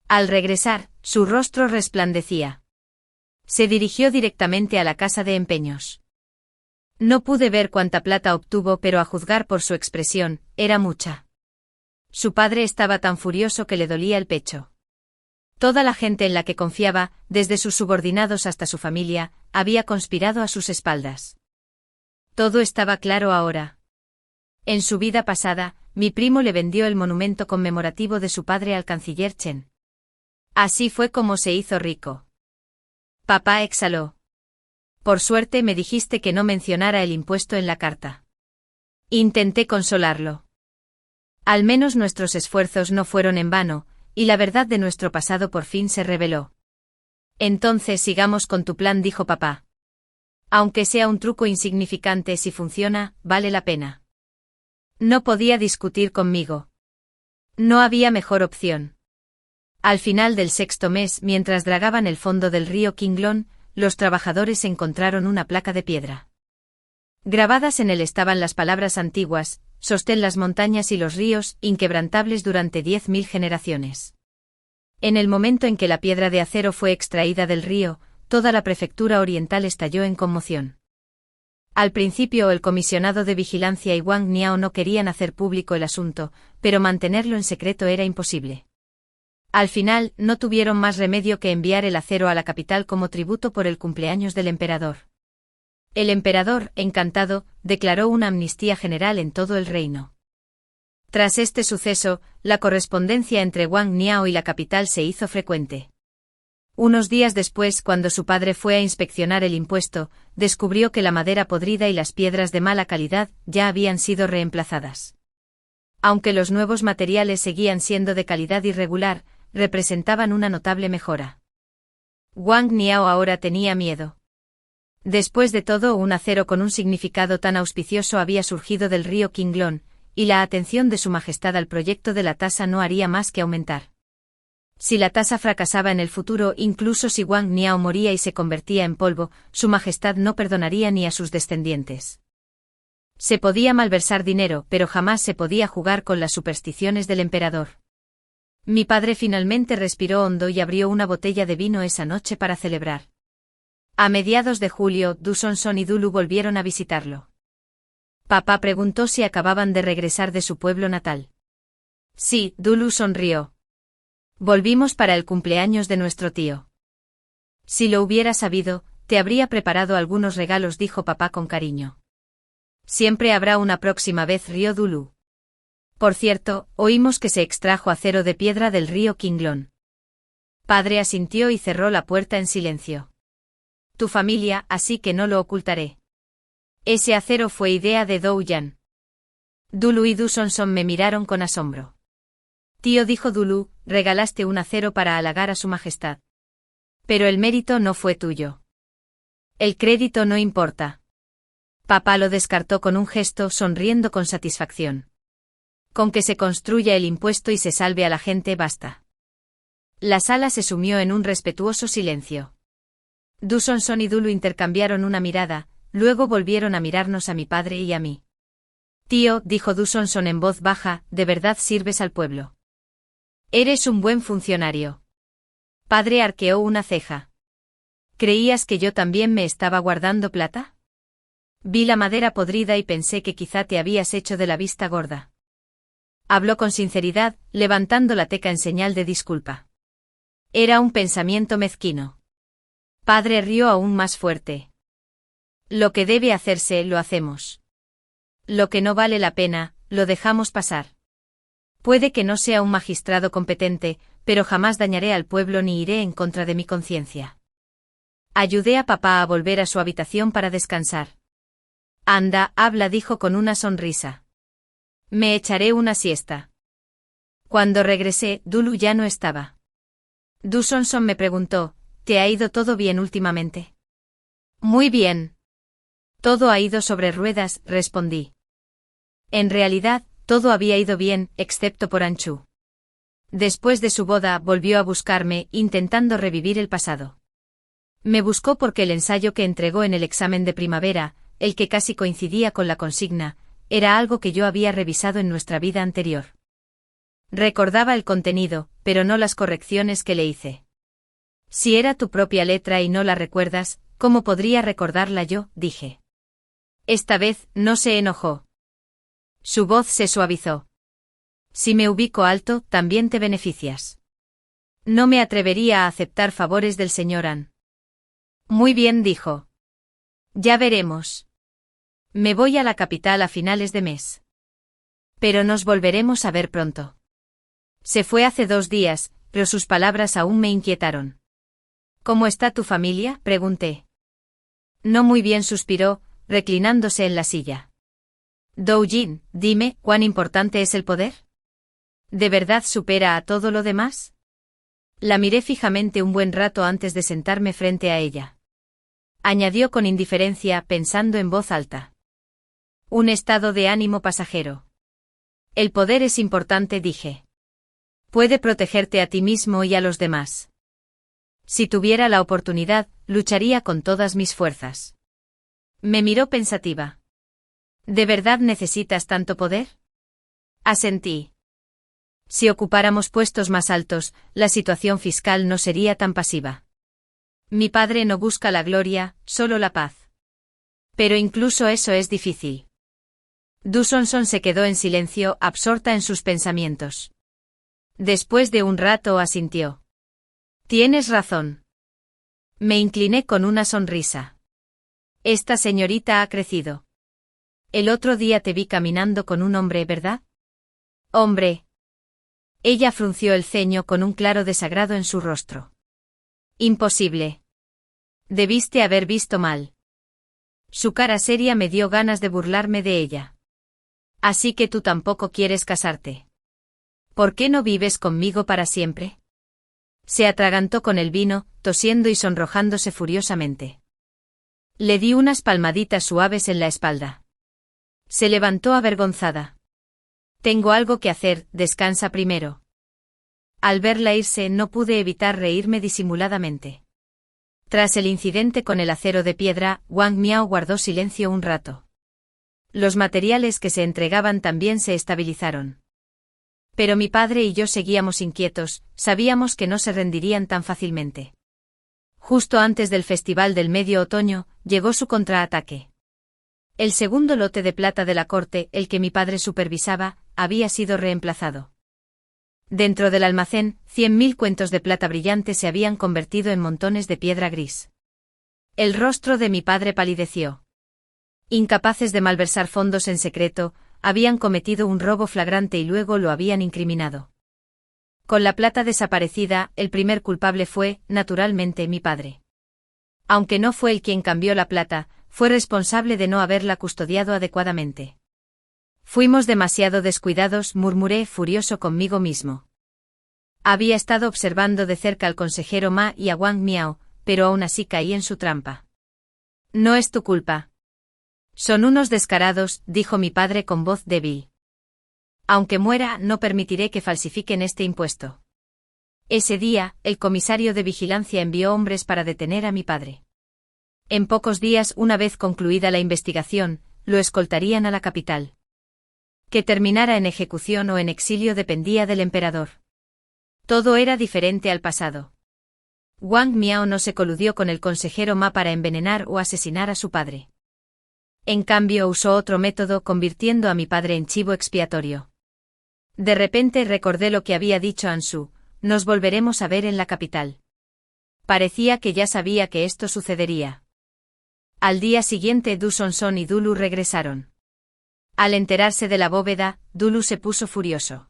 Al regresar, su rostro resplandecía. Se dirigió directamente a la casa de empeños. No pude ver cuánta plata obtuvo, pero a juzgar por su expresión, era mucha. Su padre estaba tan furioso que le dolía el pecho. Toda la gente en la que confiaba, desde sus subordinados hasta su familia, había conspirado a sus espaldas. Todo estaba claro ahora. En su vida pasada, mi primo le vendió el monumento conmemorativo de su padre al canciller Chen. Así fue como se hizo rico. Papá exhaló. Por suerte me dijiste que no mencionara el impuesto en la carta. Intenté consolarlo. Al menos nuestros esfuerzos no fueron en vano, y la verdad de nuestro pasado por fin se reveló. Entonces sigamos con tu plan, dijo papá. Aunque sea un truco insignificante, si funciona, vale la pena. No podía discutir conmigo. No había mejor opción. Al final del 6º mes, mientras dragaban el fondo del río Qinglong, los trabajadores encontraron una placa de piedra. Grabadas en él estaban las palabras antiguas: sostén las montañas y los ríos, inquebrantables durante 10.000 generaciones. En el momento en que la piedra de acero fue extraída del río, toda la prefectura oriental estalló en conmoción. Al principio el comisionado de vigilancia y Wang Niao no querían hacer público el asunto, pero mantenerlo en secreto era imposible. Al final, no tuvieron más remedio que enviar el acero a la capital como tributo por el cumpleaños del emperador. El emperador, encantado, declaró una amnistía general en todo el reino. Tras este suceso, la correspondencia entre Wang Niao y la capital se hizo frecuente. Unos días después, cuando su padre fue a inspeccionar el impuesto, descubrió que la madera podrida y las piedras de mala calidad ya habían sido reemplazadas. Aunque los nuevos materiales seguían siendo de calidad irregular, representaban una notable mejora. Wang Niao ahora tenía miedo. Después de todo, un acero con un significado tan auspicioso había surgido del río Qinglong, y la atención de Su Majestad al proyecto de la tasa no haría más que aumentar. Si la tasa fracasaba en el futuro, incluso si Wang Niao moría y se convertía en polvo, Su Majestad no perdonaría ni a sus descendientes. Se podía malversar dinero, pero jamás se podía jugar con las supersticiones del emperador. Mi padre finalmente respiró hondo y abrió una botella de vino esa noche para celebrar. A mediados de julio, Du Songson y Dulu volvieron a visitarlo. Papá preguntó si acababan de regresar de su pueblo natal. Sí, Dulu sonrió. Volvimos para el cumpleaños de nuestro tío. Si lo hubiera sabido, te habría preparado algunos regalos, dijo papá con cariño. Siempre habrá una próxima vez, rió Dulu. Por cierto, oímos que se extrajo acero de piedra del río Qinglong. Padre asintió y cerró la puerta en silencio. Tu familia, así que no lo ocultaré. Ese acero fue idea de Dou Yan. Dulu y Du Songson me miraron con asombro. Tío, dijo Dulu, regalaste un acero para halagar a Su Majestad. Pero el mérito no fue tuyo. El crédito no importa. Papá lo descartó con un gesto, sonriendo con satisfacción. Con que se construya el impuesto y se salve a la gente basta. La sala se sumió en un respetuoso silencio. Du Songson y Dulu intercambiaron una mirada, luego volvieron a mirarnos a mi padre y a mí. Tío, dijo Du Songson en voz baja, ¿de verdad sirves al pueblo? Eres un buen funcionario. Padre arqueó una ceja. ¿Creías que yo también me estaba guardando plata? Vi la madera podrida y pensé que quizá te habías hecho de la vista gorda. Habló con sinceridad, levantando la teca en señal de disculpa. Era un pensamiento mezquino. Padre rió aún más fuerte. Lo que debe hacerse, lo hacemos. Lo que no vale la pena, lo dejamos pasar. Puede que no sea un magistrado competente, pero jamás dañaré al pueblo ni iré en contra de mi conciencia. Ayudé a papá a volver a su habitación para descansar. Anda, habla, dijo con una sonrisa. Me echaré una siesta. Cuando regresé, Dulu ya no estaba. Du Songson me preguntó, ¿te ha ido todo bien últimamente? Muy bien. Todo ha ido sobre ruedas, respondí. En realidad, todo había ido bien, excepto por Anchu. Después de su boda, volvió a buscarme, intentando revivir el pasado. Me buscó porque el ensayo que entregó en el examen de primavera, el que casi coincidía con la consigna, era algo que yo había revisado en nuestra vida anterior. Recordaba el contenido, pero no las correcciones que le hice. Si era tu propia letra y no la recuerdas, ¿cómo podría recordarla yo?, dije. Esta vez, no se enojó. Su voz se suavizó. Si me ubico alto, también te beneficias. No me atrevería a aceptar favores del señor An. Muy bien, dijo. Ya veremos. Me voy a la capital a finales de mes. Pero nos volveremos a ver pronto. Se fue hace 2 días, pero sus palabras aún me inquietaron. ¿Cómo está tu familia?, pregunté. No muy bien, suspiró, reclinándose en la silla. Doujin, dime, ¿cuán importante es el poder? ¿De verdad supera a todo lo demás? La miré fijamente un buen rato antes de sentarme frente a ella. Añadió con indiferencia, pensando en voz alta. Un estado de ánimo pasajero. El poder es importante, dije. Puede protegerte a ti mismo y a los demás. Si tuviera la oportunidad, lucharía con todas mis fuerzas. Me miró pensativa. ¿De verdad necesitas tanto poder? Asentí. Si ocupáramos puestos más altos, la situación fiscal no sería tan pasiva. Mi padre no busca la gloria, solo la paz. Pero incluso eso es difícil. Du Songson se quedó en silencio, absorta en sus pensamientos. Después de un rato asintió. Tienes razón. Me incliné con una sonrisa. Esta señorita ha crecido. El otro día te vi caminando con un hombre, ¿verdad? Hombre. Ella frunció el ceño con un claro desagrado en su rostro. Imposible. Debiste haber visto mal. Su cara seria me dio ganas de burlarme de ella. Así que tú tampoco quieres casarte. ¿Por qué no vives conmigo para siempre? Se atragantó con el vino, tosiendo y sonrojándose furiosamente. Le di unas palmaditas suaves en la espalda. Se levantó avergonzada. Tengo algo que hacer, descansa primero. Al verla irse no pude evitar reírme disimuladamente. Tras el incidente con el acero de piedra, Wang Miao guardó silencio un rato. Los materiales que se entregaban también se estabilizaron. Pero mi padre y yo seguíamos inquietos, sabíamos que no se rendirían tan fácilmente. Justo antes del Festival del Medio Otoño, llegó su contraataque. El segundo lote de plata de la corte, el que mi padre supervisaba, había sido reemplazado. Dentro del almacén, 100.000 cuentos de plata brillante se habían convertido en montones de piedra gris. El rostro de mi padre palideció. Incapaces de malversar fondos en secreto, habían cometido un robo flagrante y luego lo habían incriminado. Con la plata desaparecida, el primer culpable fue, naturalmente, mi padre. Aunque no fue él quien cambió la plata, fue responsable de no haberla custodiado adecuadamente. Fuimos demasiado descuidados, murmuré furioso conmigo mismo. Había estado observando de cerca al consejero Ma y a Wang Miao, pero aún así caí en su trampa. No es tu culpa. Son unos descarados, dijo mi padre con voz débil. Aunque muera, no permitiré que falsifiquen este impuesto. Ese día, el comisario de vigilancia envió hombres para detener a mi padre. En pocos días, una vez concluida la investigación, lo escoltarían a la capital. Que terminara en ejecución o en exilio dependía del emperador. Todo era diferente al pasado. Wang Miao no se coludió con el consejero Ma para envenenar o asesinar a su padre. En cambio usó otro método convirtiendo a mi padre en chivo expiatorio. De repente recordé lo que había dicho Ansu, nos volveremos a ver en la capital. Parecía que ya sabía que esto sucedería. Al día siguiente Du Songson y Dulu regresaron. Al enterarse de la bóveda, Dulu se puso furioso.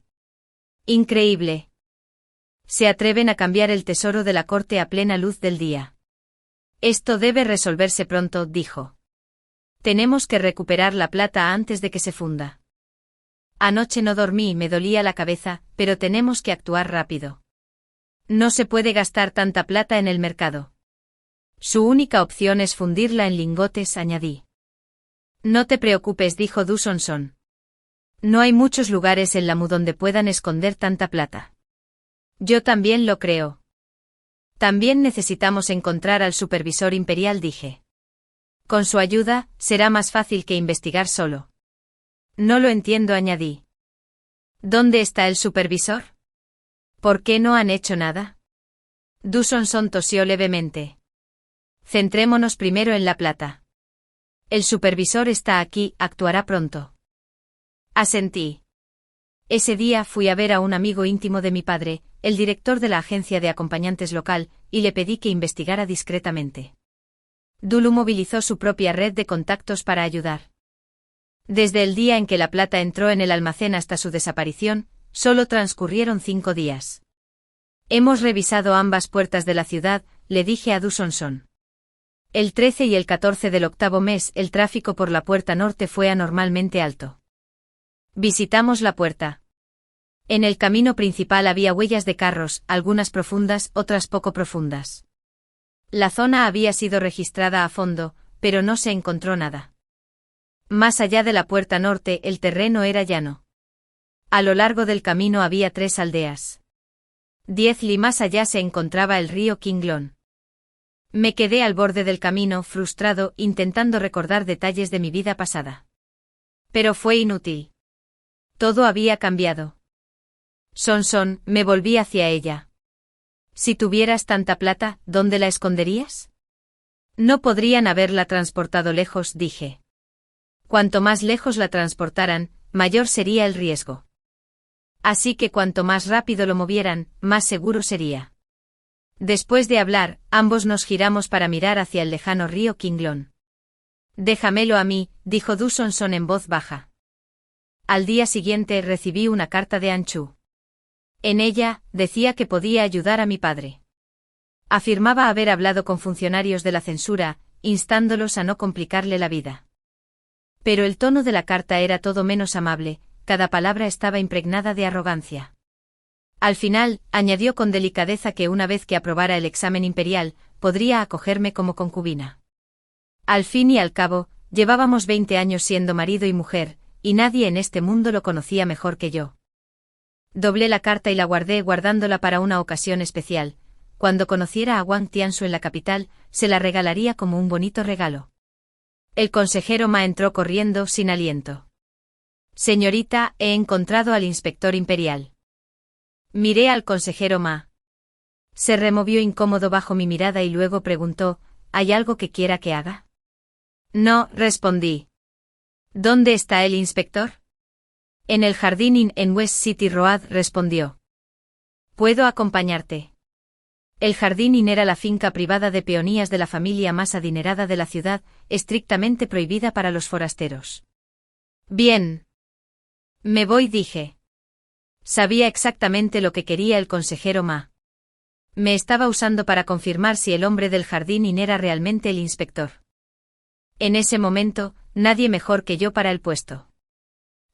Increíble. Se atreven a cambiar el tesoro de la corte a plena luz del día. Esto debe resolverse pronto, dijo. Tenemos que recuperar la plata antes de que se funda. Anoche no dormí y me dolía la cabeza, pero tenemos que actuar rápido. No se puede gastar tanta plata en el mercado. Su única opción es fundirla en lingotes, añadí. No te preocupes, dijo Du Songson. No hay muchos lugares en Lamu donde puedan esconder tanta plata. Yo también lo creo. También necesitamos encontrar al supervisor imperial, dije. Con su ayuda, será más fácil que investigar solo. No lo entiendo, añadí. ¿Dónde está el supervisor? ¿Por qué no han hecho nada? Du Songson tosió levemente. Centrémonos primero en la plata. El supervisor está aquí, actuará pronto. Asentí. Ese día fui a ver a un amigo íntimo de mi padre, el director de la agencia de acompañantes local, y le pedí que investigara discretamente. Dulu movilizó su propia red de contactos para ayudar. Desde el día en que la plata entró en el almacén hasta su desaparición, solo transcurrieron 5 días. Hemos revisado ambas puertas de la ciudad, le dije a Du Songson. El 13 y el 14 del octavo mes el tráfico por la puerta norte fue anormalmente alto. Visitamos la puerta. En el camino principal había huellas de carros, algunas profundas, otras poco profundas. La zona había sido registrada a fondo, pero no se encontró nada. Más allá de la puerta norte el terreno era llano. A lo largo del camino había 3 aldeas. 10 li más allá se encontraba el río Qinglong. Me quedé al borde del camino, frustrado, intentando recordar detalles de mi vida pasada. Pero fue inútil. Todo había cambiado. Songson, me volví hacia ella. Si tuvieras tanta plata, ¿dónde la esconderías? No podrían haberla transportado lejos, dije. Cuanto más lejos la transportaran, mayor sería el riesgo. Así que cuanto más rápido lo movieran, más seguro sería. Después de hablar, ambos nos giramos para mirar hacia el lejano río Qinglong. Déjamelo a mí, dijo Du Songson en voz baja. Al día siguiente recibí una carta de Anchu. En ella, decía que podía ayudar a mi padre. Afirmaba haber hablado con funcionarios de la censura, instándolos a no complicarle la vida. Pero el tono de la carta era todo menos amable, cada palabra estaba impregnada de arrogancia. Al final, añadió con delicadeza que una vez que aprobara el examen imperial, podría acogerme como concubina. Al fin y al cabo, llevábamos 20 años siendo marido y mujer, y nadie en este mundo lo conocía mejor que yo. Doblé la carta y la guardé guardándola para una ocasión especial. Cuando conociera a Wang Tiansu en la capital, se la regalaría como un bonito regalo. El consejero Ma entró corriendo sin aliento. Señorita, he encontrado al inspector imperial. Miré al consejero Ma. Se removió incómodo bajo mi mirada y luego preguntó, ¿hay algo que quiera que haga? No, respondí. ¿Dónde está el inspector? En el jardín Inn en West City Road, respondió. ¿Puedo acompañarte? El jardín Inn era la finca privada de peonías de la familia más adinerada de la ciudad, estrictamente prohibida para los forasteros. Bien. Me voy, dije. Sabía exactamente lo que quería el consejero Ma. Me estaba usando para confirmar si el hombre del jardín Inn era realmente el inspector. En ese momento, nadie mejor que yo para el puesto.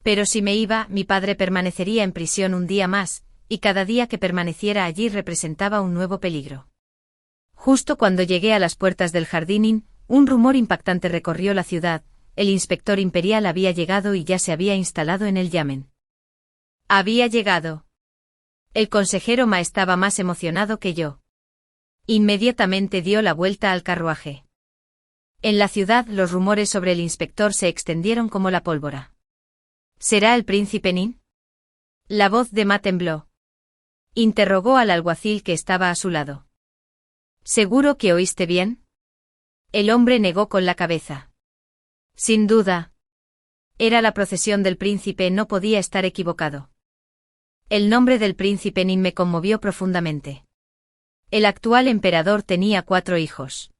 Pero si me iba, mi padre permanecería en prisión un día más, y cada día que permaneciera allí representaba un nuevo peligro. Justo cuando llegué a las puertas del jardín Inn, un rumor impactante recorrió la ciudad: el inspector imperial había llegado y ya se había instalado en el yamen. Había llegado. El consejero Ma estaba más emocionado que yo. Inmediatamente dio la vuelta al carruaje. En la ciudad los rumores sobre el inspector se extendieron como la pólvora. ¿Será el príncipe Nin? La voz de Ma tembló. Interrogó al alguacil que estaba a su lado. ¿Seguro que oíste bien? El hombre negó con la cabeza. Sin duda. Era la procesión del príncipe, no podía estar equivocado. El nombre del príncipe Nin me conmovió profundamente. El actual emperador tenía 4 hijos.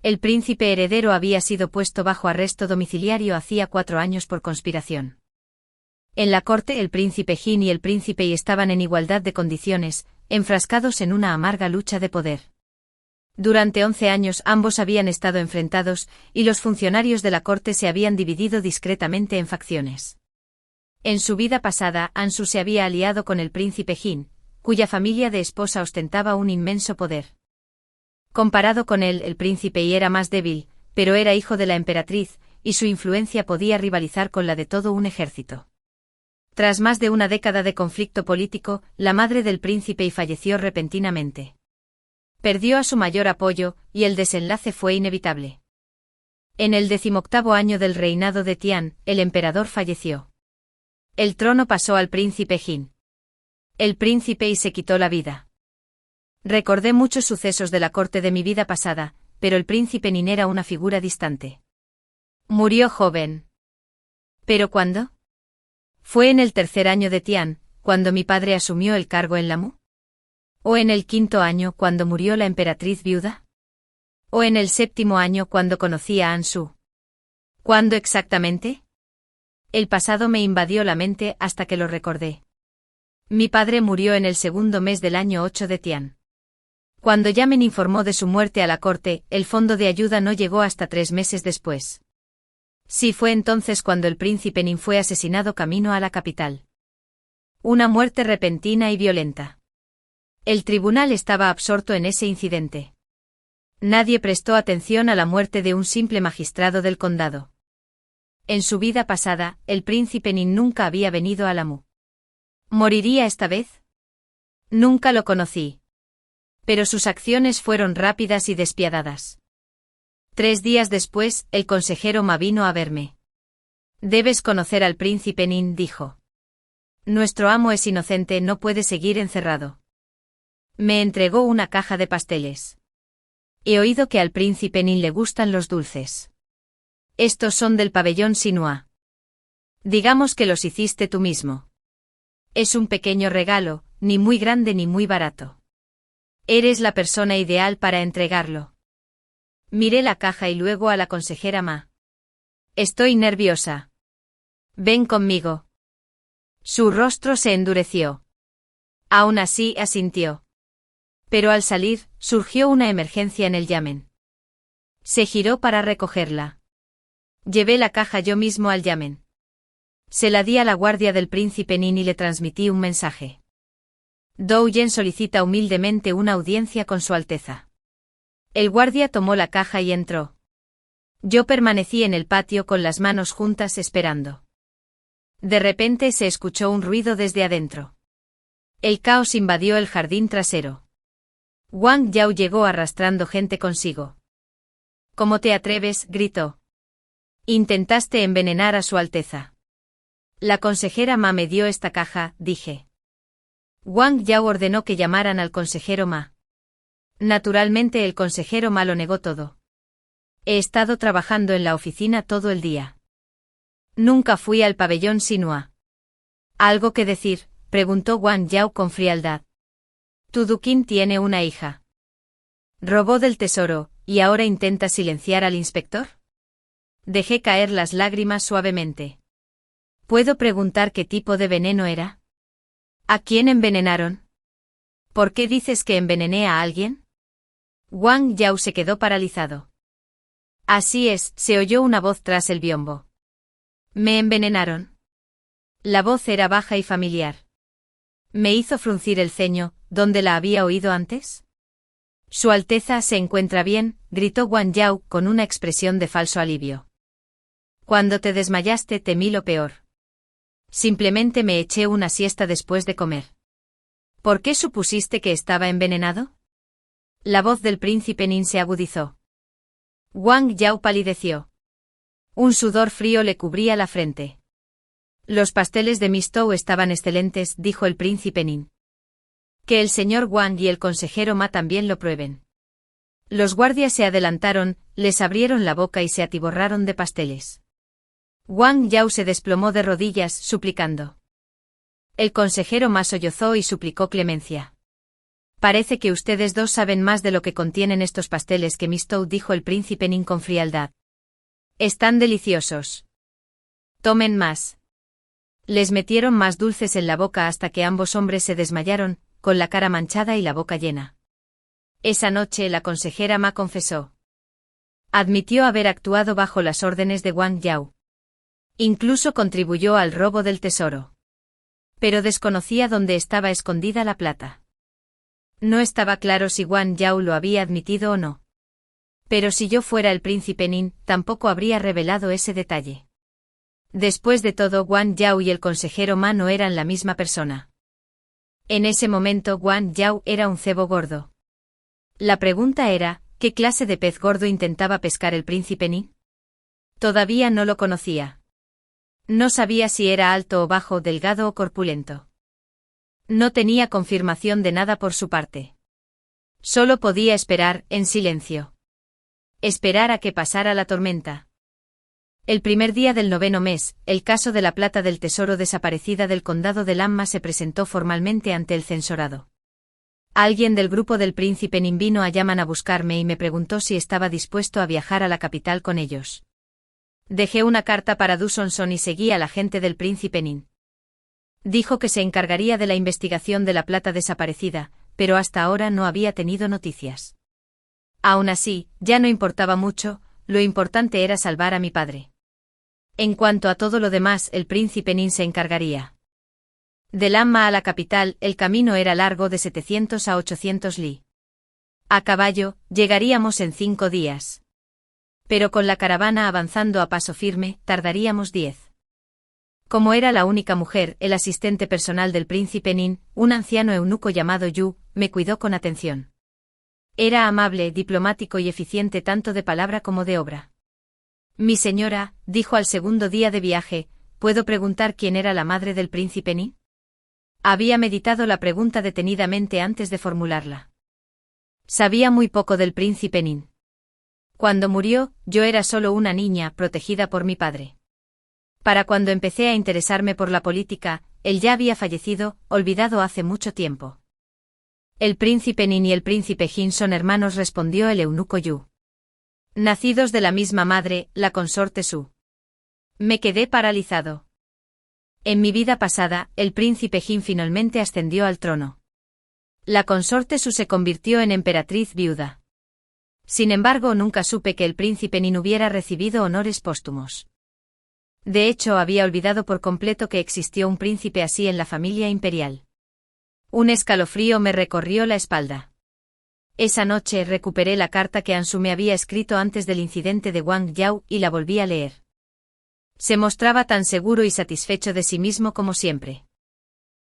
El príncipe heredero había sido puesto bajo arresto domiciliario hacía 4 años por conspiración. En la corte el príncipe Jin y el príncipe Yi estaban en igualdad de condiciones, enfrascados en una amarga lucha de poder. Durante 11 años ambos habían estado enfrentados, y los funcionarios de la corte se habían dividido discretamente en facciones. En su vida pasada, Ansu se había aliado con el príncipe Jin, cuya familia de esposa ostentaba un inmenso poder. Comparado con él, el príncipe Yi era más débil, pero era hijo de la emperatriz, y su influencia podía rivalizar con la de todo un ejército. Tras más de una década de conflicto político, la madre del príncipe Yi falleció repentinamente. Perdió a su mayor apoyo, y el desenlace fue inevitable. En el 18º año del reinado de Tian, el emperador falleció. El trono pasó al príncipe Jin. El príncipe Yi se quitó la vida. Recordé muchos sucesos de la corte de mi vida pasada, pero el príncipe Nin era una figura distante. Murió joven. ¿Pero cuándo? ¿Fue en el 3er año de Tian, cuando mi padre asumió el cargo en Lamu? ¿O en el 5.º año, cuando murió la emperatriz viuda? ¿O en el 7.º año, cuando conocí a Ansu? ¿Cuándo exactamente? El pasado me invadió la mente hasta que lo recordé. Mi padre murió en el 2.º mes del año 8 de Tian. Cuando Yamen informó de su muerte a la corte, el fondo de ayuda no llegó hasta 3 meses después. Sí, fue entonces cuando el príncipe Nin fue asesinado camino a la capital. Una muerte repentina y violenta. El tribunal estaba absorto en ese incidente. Nadie prestó atención a la muerte de un simple magistrado del condado. En su vida pasada, el príncipe Nin nunca había venido a Lamu. ¿Moriría esta vez? Nunca lo conocí. Pero sus acciones fueron rápidas y despiadadas. 3 días después, el consejero Ma vino a verme. Debes conocer al príncipe Nin, dijo. Nuestro amo es inocente, no puede seguir encerrado. Me entregó una caja de pasteles. He oído que al príncipe Nin le gustan los dulces. Estos son del pabellón Sinua. Digamos que los hiciste tú mismo. Es un pequeño regalo, ni muy grande ni muy barato. Eres la persona ideal para entregarlo. Miré la caja y luego a la consejera Ma. Estoy nerviosa. Ven conmigo. Su rostro se endureció. Aún así asintió. Pero al salir, surgió una emergencia en el yamen. Se giró para recogerla. Llevé la caja yo mismo al yamen. Se la di a la guardia del príncipe Nin y le transmití un mensaje. Dou Yen solicita humildemente una audiencia con su Alteza. El guardia tomó la caja y entró. Yo permanecí en el patio con las manos juntas esperando. De repente se escuchó un ruido desde adentro. El caos invadió el jardín trasero. Wang Yao llegó arrastrando gente consigo. ¿Cómo te atreves?, gritó. Intentaste envenenar a Su Alteza. La consejera Ma me dio esta caja, dije. Wang Yao ordenó que llamaran al consejero Ma. Naturalmente el consejero Ma lo negó todo. He estado trabajando en la oficina todo el día. Nunca fui al pabellón Sinua. ¿Algo que decir?, preguntó Wang Yao con frialdad. Tu Dukin tiene una hija. Robó del tesoro, ¿y ahora intenta silenciar al inspector? Dejé caer las lágrimas suavemente. ¿Puedo preguntar qué tipo de veneno era? ¿A quién envenenaron? ¿Por qué dices que envenené a alguien? Wang Yao se quedó paralizado. Así es, se oyó una voz tras el biombo. ¿Me envenenaron? La voz era baja y familiar. Me hizo fruncir el ceño. ¿Dónde la había oído antes? Su Alteza se encuentra bien, gritó Wang Yao con una expresión de falso alivio. Cuando te desmayaste temí lo peor. Simplemente me eché una siesta después de comer. ¿Por qué supusiste que estaba envenenado? La voz del príncipe Nin se agudizó. Wang Yao palideció. Un sudor frío le cubría la frente. Los pasteles de Mistou estaban excelentes, dijo el príncipe Nin. Que el señor Wang y el consejero Ma también lo prueben. Los guardias se adelantaron, les abrieron la boca y se atiborraron de pasteles. Wang Yao se desplomó de rodillas, suplicando. El consejero Ma sollozó y suplicó clemencia. Parece que ustedes dos saben más de lo que contienen estos pasteles que Mistou, dijo el príncipe Nin con frialdad. Están deliciosos. Tomen más. Les metieron más dulces en la boca hasta que ambos hombres se desmayaron, con la cara manchada y la boca llena. Esa noche la consejera Ma confesó. Admitió haber actuado bajo las órdenes de Wang Yao. Incluso contribuyó al robo del tesoro. Pero desconocía dónde estaba escondida la plata. No estaba claro si Wang Yao lo había admitido o no. Pero si yo fuera el príncipe Nin, tampoco habría revelado ese detalle. Después de todo, Wang Yao y el consejero Ma no eran la misma persona. En ese momento Wang Yao era un cebo gordo. La pregunta era, ¿qué clase de pez gordo intentaba pescar el príncipe Nin? Todavía no lo conocía. No sabía si era alto o bajo, delgado o corpulento. No tenía confirmación de nada por su parte. Solo podía esperar, en silencio. Esperar a que pasara la tormenta. El primer día del 9º mes, el caso de la plata del tesoro desaparecida del condado de Lamma se presentó formalmente ante el censorado. Alguien del grupo del príncipe Nin vino a Yaman a buscarme y me preguntó si estaba dispuesto a viajar a la capital con ellos. Dejé una carta para Du Sonson y seguí a la gente del príncipe Nin. Dijo que se encargaría de la investigación de la plata desaparecida, pero hasta ahora no había tenido noticias. Aún así, ya no importaba mucho, lo importante era salvar a mi padre. En cuanto a todo lo demás, el príncipe Nin se encargaría. De Lamma a la capital, el camino era largo de 700 a 800 li. A caballo, llegaríamos en 5 días. Pero con la caravana avanzando a paso firme, tardaríamos 10. Como era la única mujer, el asistente personal del príncipe Nin, un anciano eunuco llamado Yu, me cuidó con atención. Era amable, diplomático y eficiente tanto de palabra como de obra. Mi señora, dijo al segundo día de viaje, ¿puedo preguntar quién era la madre del príncipe Nin? Había meditado la pregunta detenidamente antes de formularla. Sabía muy poco del príncipe Nin. Cuando murió, yo era solo una niña, protegida por mi padre. Para cuando empecé a interesarme por la política, él ya había fallecido, olvidado hace mucho tiempo. El príncipe Nin y el príncipe Jin son hermanos, respondió el eunuco Yu. Nacidos de la misma madre, la consorte Su. Me quedé paralizado. En mi vida pasada, el príncipe Jin finalmente ascendió al trono. La consorte Su se convirtió en emperatriz viuda. Sin embargo, nunca supe que el príncipe Nin hubiera recibido honores póstumos. De hecho, había olvidado por completo que existió un príncipe así en la familia imperial. Un escalofrío me recorrió la espalda. Esa noche recuperé la carta que Ansu me había escrito antes del incidente de Wang Yao y la volví a leer. Se mostraba tan seguro y satisfecho de sí mismo como siempre.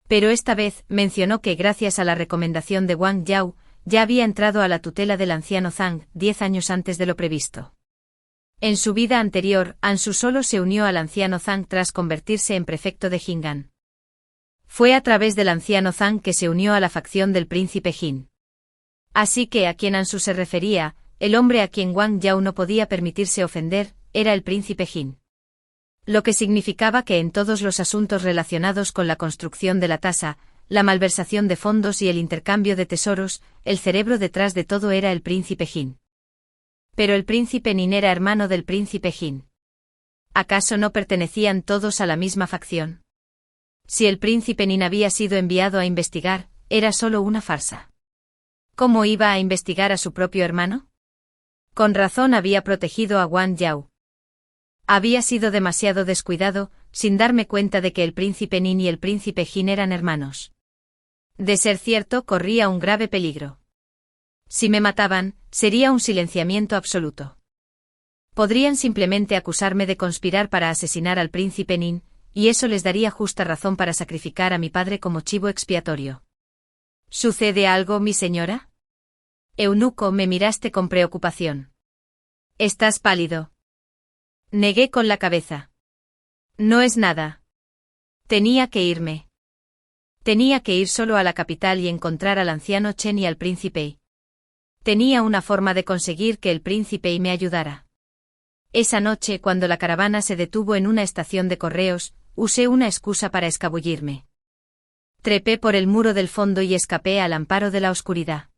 Pero esta vez mencionó que gracias a la recomendación de Wang Yao, ya había entrado a la tutela del anciano Zhang 10 años antes de lo previsto. En su vida anterior, Ansu solo se unió al anciano Zhang tras convertirse en prefecto de Jing'an. Fue a través del anciano Zhang que se unió a la facción del príncipe Jin. Así que a quien Ansu se refería, el hombre a quien Wang Yao no podía permitirse ofender, era el príncipe Jin. Lo que significaba que en todos los asuntos relacionados con la construcción de la tasa, la malversación de fondos y el intercambio de tesoros, el cerebro detrás de todo era el príncipe Jin. Pero el príncipe Nin era hermano del príncipe Jin. ¿Acaso no pertenecían todos a la misma facción? Si el príncipe Nin había sido enviado a investigar, era solo una farsa. ¿Cómo iba a investigar a su propio hermano? Con razón había protegido a Wang Yao. Había sido demasiado descuidado, sin darme cuenta de que el príncipe Nin y el príncipe Jin eran hermanos. De ser cierto, corría un grave peligro. Si me mataban, sería un silenciamiento absoluto. Podrían simplemente acusarme de conspirar para asesinar al príncipe Nin, y eso les daría justa razón para sacrificar a mi padre como chivo expiatorio. ¿Sucede algo, mi señora? Eunuco, me miraste con preocupación. Estás pálido. Negué con la cabeza. No es nada. Tenía que irme. Tenía que ir solo a la capital y encontrar al anciano Chen y al príncipe Yi. Tenía una forma de conseguir que el príncipe Yi me ayudara. Esa noche, cuando la caravana se detuvo en una estación de correos, usé una excusa para escabullirme. Trepé por el muro del fondo y escapé al amparo de la oscuridad.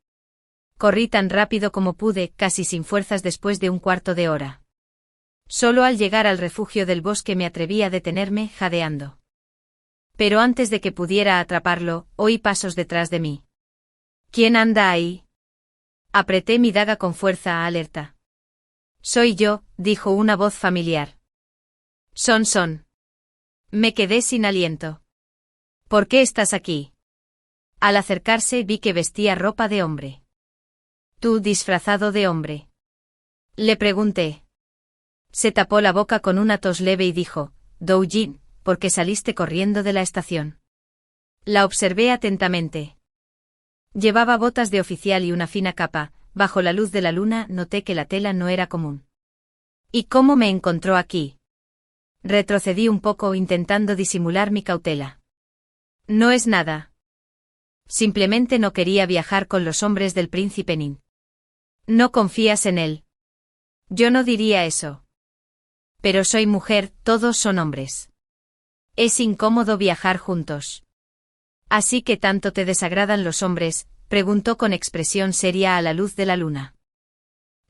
Corrí tan rápido como pude, casi sin fuerzas después de un cuarto de hora. Solo al llegar al refugio del bosque me atreví a detenerme, jadeando. Pero antes de que pudiera atraparlo, oí pasos detrás de mí. ¿Quién anda ahí? Apreté mi daga con fuerza alerta. Soy yo, dijo una voz familiar. Son. Me quedé sin aliento. ¿Por qué estás aquí? Al acercarse vi que vestía ropa de hombre. ¿Tú disfrazado de hombre? Le pregunté. Se tapó la boca con una tos leve y dijo, Doujin, ¿por qué saliste corriendo de la estación? La observé atentamente. Llevaba botas de oficial y una fina capa, bajo la luz de la luna noté que la tela no era común. ¿Y cómo me encontró aquí? Retrocedí un poco intentando disimular mi cautela. No es nada. Simplemente no quería viajar con los hombres del príncipe Nin. ¿No confías en él? Yo no diría eso. Pero soy mujer, todos son hombres. Es incómodo viajar juntos. ¿Así que tanto te desagradan los hombres?, preguntó con expresión seria a la luz de la luna.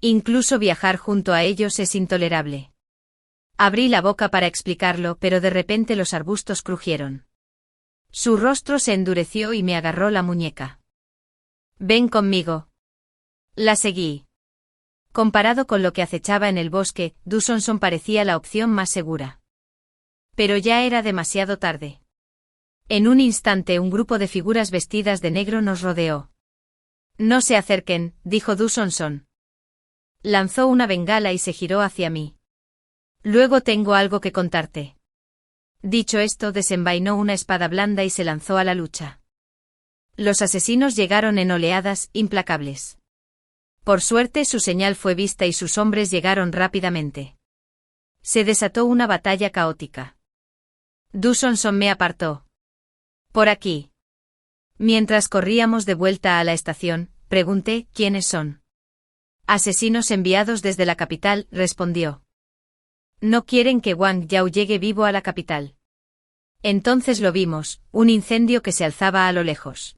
Incluso viajar junto a ellos es intolerable. Abrí la boca para explicarlo, pero de repente los arbustos crujieron. Su rostro se endureció y me agarró la muñeca. Ven conmigo. La seguí. Comparado con lo que acechaba en el bosque, Du Song parecía la opción más segura. Pero ya era demasiado tarde. En un instante un grupo de figuras vestidas de negro nos rodeó. No se acerquen, dijo Du Song. Lanzó una bengala y se giró hacia mí. Luego tengo algo que contarte. Dicho esto, desenvainó una espada blanda y se lanzó a la lucha. Los asesinos llegaron en oleadas, implacables. Por suerte su señal fue vista y sus hombres llegaron rápidamente. Se desató una batalla caótica. Du Song me apartó. Por aquí. Mientras corríamos de vuelta a la estación, pregunté, ¿quiénes son? Asesinos enviados desde la capital, respondió. No quieren que Wang Yao llegue vivo a la capital. Entonces lo vimos, un incendio que se alzaba a lo lejos.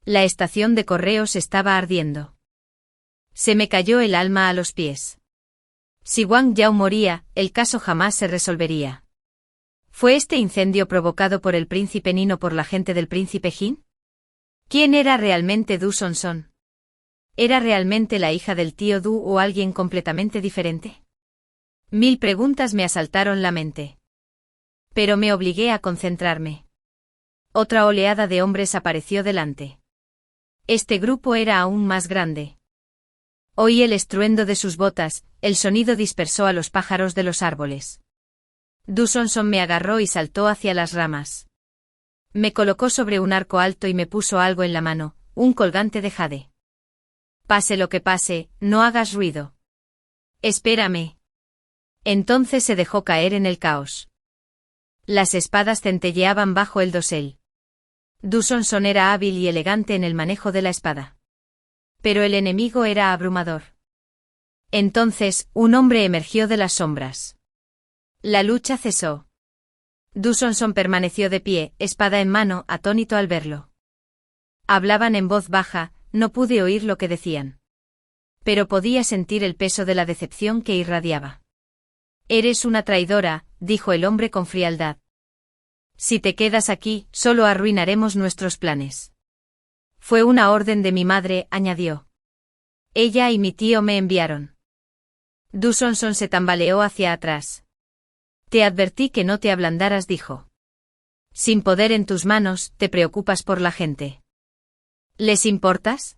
La estación de correos estaba ardiendo. Se me cayó el alma a los pies. Si Wang Yao moría, el caso jamás se resolvería. ¿Fue este incendio provocado por el príncipe Nin o por la gente del príncipe Jin? ¿Quién era realmente Du Song? ¿Era realmente la hija del tío Du o alguien completamente diferente? 1000 preguntas me asaltaron la mente. Pero me obligué a concentrarme. Otra oleada de hombres apareció delante. Este grupo era aún más grande. Oí el estruendo de sus botas, el sonido dispersó a los pájaros de los árboles. Dusonson me agarró y saltó hacia las ramas. Me colocó sobre un arco alto y me puso algo en la mano, un colgante de jade. Pase lo que pase, no hagas ruido. Espérame. Entonces se dejó caer en el caos. Las espadas centelleaban bajo el dosel. Dusonson era hábil y elegante en el manejo de la espada. Pero el enemigo era abrumador. Entonces, un hombre emergió de las sombras. La lucha cesó. Dusonson permaneció de pie, espada en mano, atónito al verlo. Hablaban en voz baja, no pude oír lo que decían. Pero podía sentir el peso de la decepción que irradiaba. Eres una traidora, dijo el hombre con frialdad. Si te quedas aquí, solo arruinaremos nuestros planes. Fue una orden de mi madre, añadió. Ella y mi tío me enviaron. Dusonson se tambaleó hacia atrás. Te advertí que no te ablandaras, dijo. Sin poder en tus manos, te preocupas por la gente. ¿Les importas?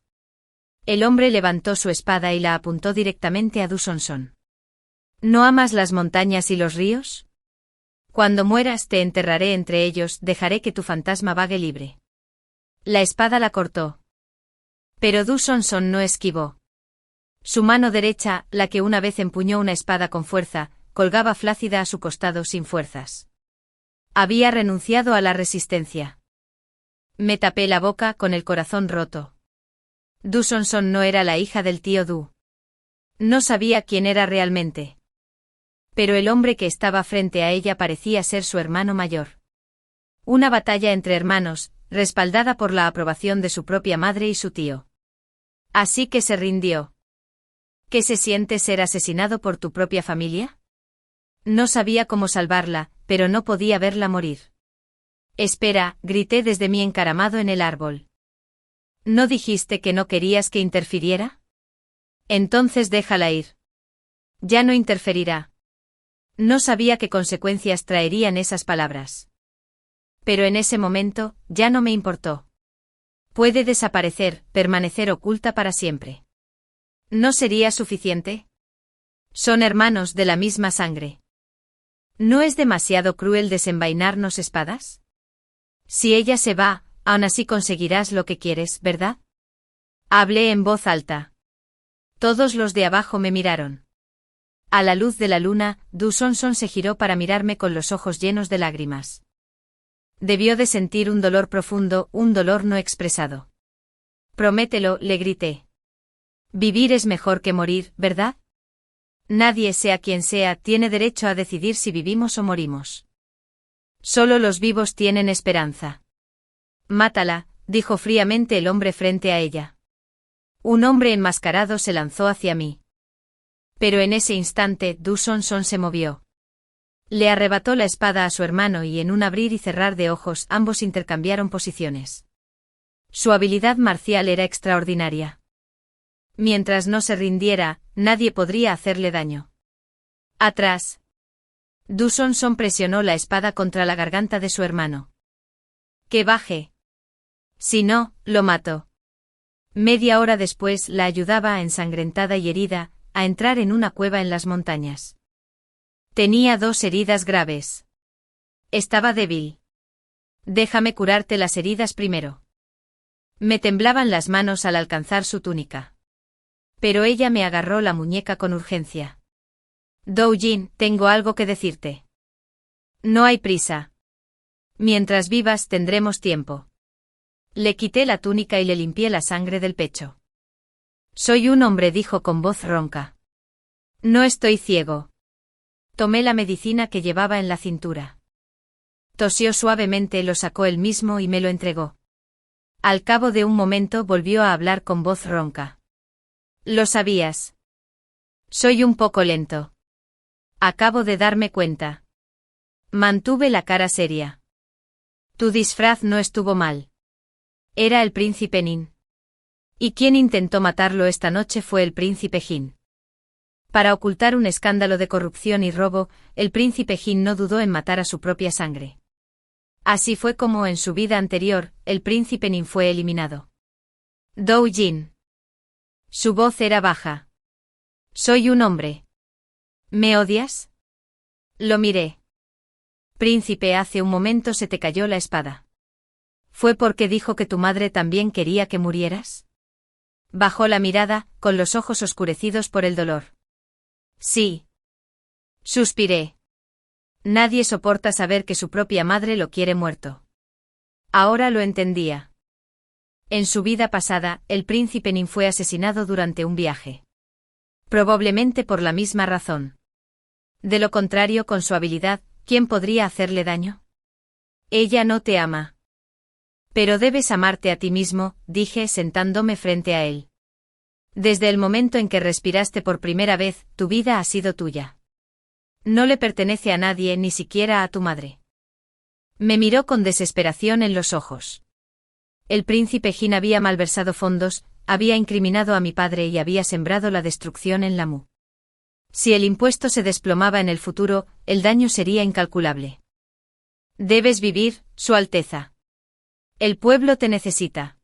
El hombre levantó su espada y la apuntó directamente a Dusonson. ¿No amas las montañas y los ríos? Cuando mueras te enterraré entre ellos, dejaré que tu fantasma vague libre. La espada la cortó. Pero Dusonson no esquivó. Su mano derecha, la que una vez empuñó una espada con fuerza, colgaba flácida a su costado sin fuerzas. Había renunciado a la resistencia. Me tapé la boca con el corazón roto. Dusonson no era la hija del tío Du. No sabía quién era realmente. Pero el hombre que estaba frente a ella parecía ser su hermano mayor. Una batalla entre hermanos, respaldada por la aprobación de su propia madre y su tío. Así que se rindió. ¿Qué se siente ser asesinado por tu propia familia? No sabía cómo salvarla, pero no podía verla morir. Espera, grité desde mi encaramado en el árbol. ¿No dijiste que no querías que interfiriera? Entonces déjala ir. Ya no interferirá. No sabía qué consecuencias traerían esas palabras. Pero en ese momento, ya no me importó. Puede desaparecer, permanecer oculta para siempre. ¿No sería suficiente? Son hermanos de la misma sangre. ¿No es demasiado cruel desenvainarnos espadas? Si ella se va, aún así conseguirás lo que quieres, ¿verdad? Hablé en voz alta. Todos los de abajo me miraron. A la luz de la luna, Dusonson se giró para mirarme con los ojos llenos de lágrimas. Debió de sentir un dolor profundo, un dolor no expresado. Promételo, le grité. Vivir es mejor que morir, ¿verdad? Nadie, sea quien sea, tiene derecho a decidir si vivimos o morimos. Solo los vivos tienen esperanza. Mátala, dijo fríamente el hombre frente a ella. Un hombre enmascarado se lanzó hacia mí. Pero en ese instante, Dusonson se movió. Le arrebató la espada a su hermano y en un abrir y cerrar de ojos ambos intercambiaron posiciones. Su habilidad marcial era extraordinaria. Mientras no se rindiera, nadie podría hacerle daño. Atrás. Dusonson presionó la espada contra la garganta de su hermano. Que baje. Si no, lo mato. Media hora después la ayudaba, ensangrentada y herida, a entrar en una cueva en las montañas. Tenía 2 heridas graves. Estaba débil. Déjame curarte las heridas primero. Me temblaban las manos al alcanzar su túnica. Pero ella me agarró la muñeca con urgencia. Doujin, tengo algo que decirte. No hay prisa. Mientras vivas tendremos tiempo. Le quité la túnica y le limpié la sangre del pecho. Soy un hombre, dijo con voz ronca. No estoy ciego. Tomé la medicina que llevaba en la cintura. Tosió suavemente, lo sacó él mismo y me lo entregó. Al cabo de un momento volvió a hablar con voz ronca. Lo sabías. Soy un poco lento. Acabo de darme cuenta. Mantuve la cara seria. Tu disfraz no estuvo mal. Era el príncipe Nin. Y quien intentó matarlo esta noche fue el príncipe Jin. Para ocultar un escándalo de corrupción y robo, el príncipe Jin no dudó en matar a su propia sangre. Así fue como en su vida anterior, el príncipe Nin fue eliminado. Doujin. Su voz era baja. Soy un hombre. ¿Me odias? Lo miré. Príncipe, hace un momento se te cayó la espada. ¿Fue porque dijo que tu madre también quería que murieras? Bajó la mirada, con los ojos oscurecidos por el dolor. Sí. Suspiré. Nadie soporta saber que su propia madre lo quiere muerto. Ahora lo entendía. En su vida pasada, el príncipe Nin fue asesinado durante un viaje. Probablemente por la misma razón. De lo contrario, con su habilidad, ¿quién podría hacerle daño? Ella no te ama. Pero debes amarte a ti mismo, dije sentándome frente a él. Desde el momento en que respiraste por primera vez, tu vida ha sido tuya. No le pertenece a nadie, ni siquiera a tu madre. Me miró con desesperación en los ojos. El príncipe Jin había malversado fondos, había incriminado a mi padre y había sembrado la destrucción en Lamu. Si el impuesto se desplomaba en el futuro, el daño sería incalculable. Debes vivir, Su Alteza. El pueblo te necesita.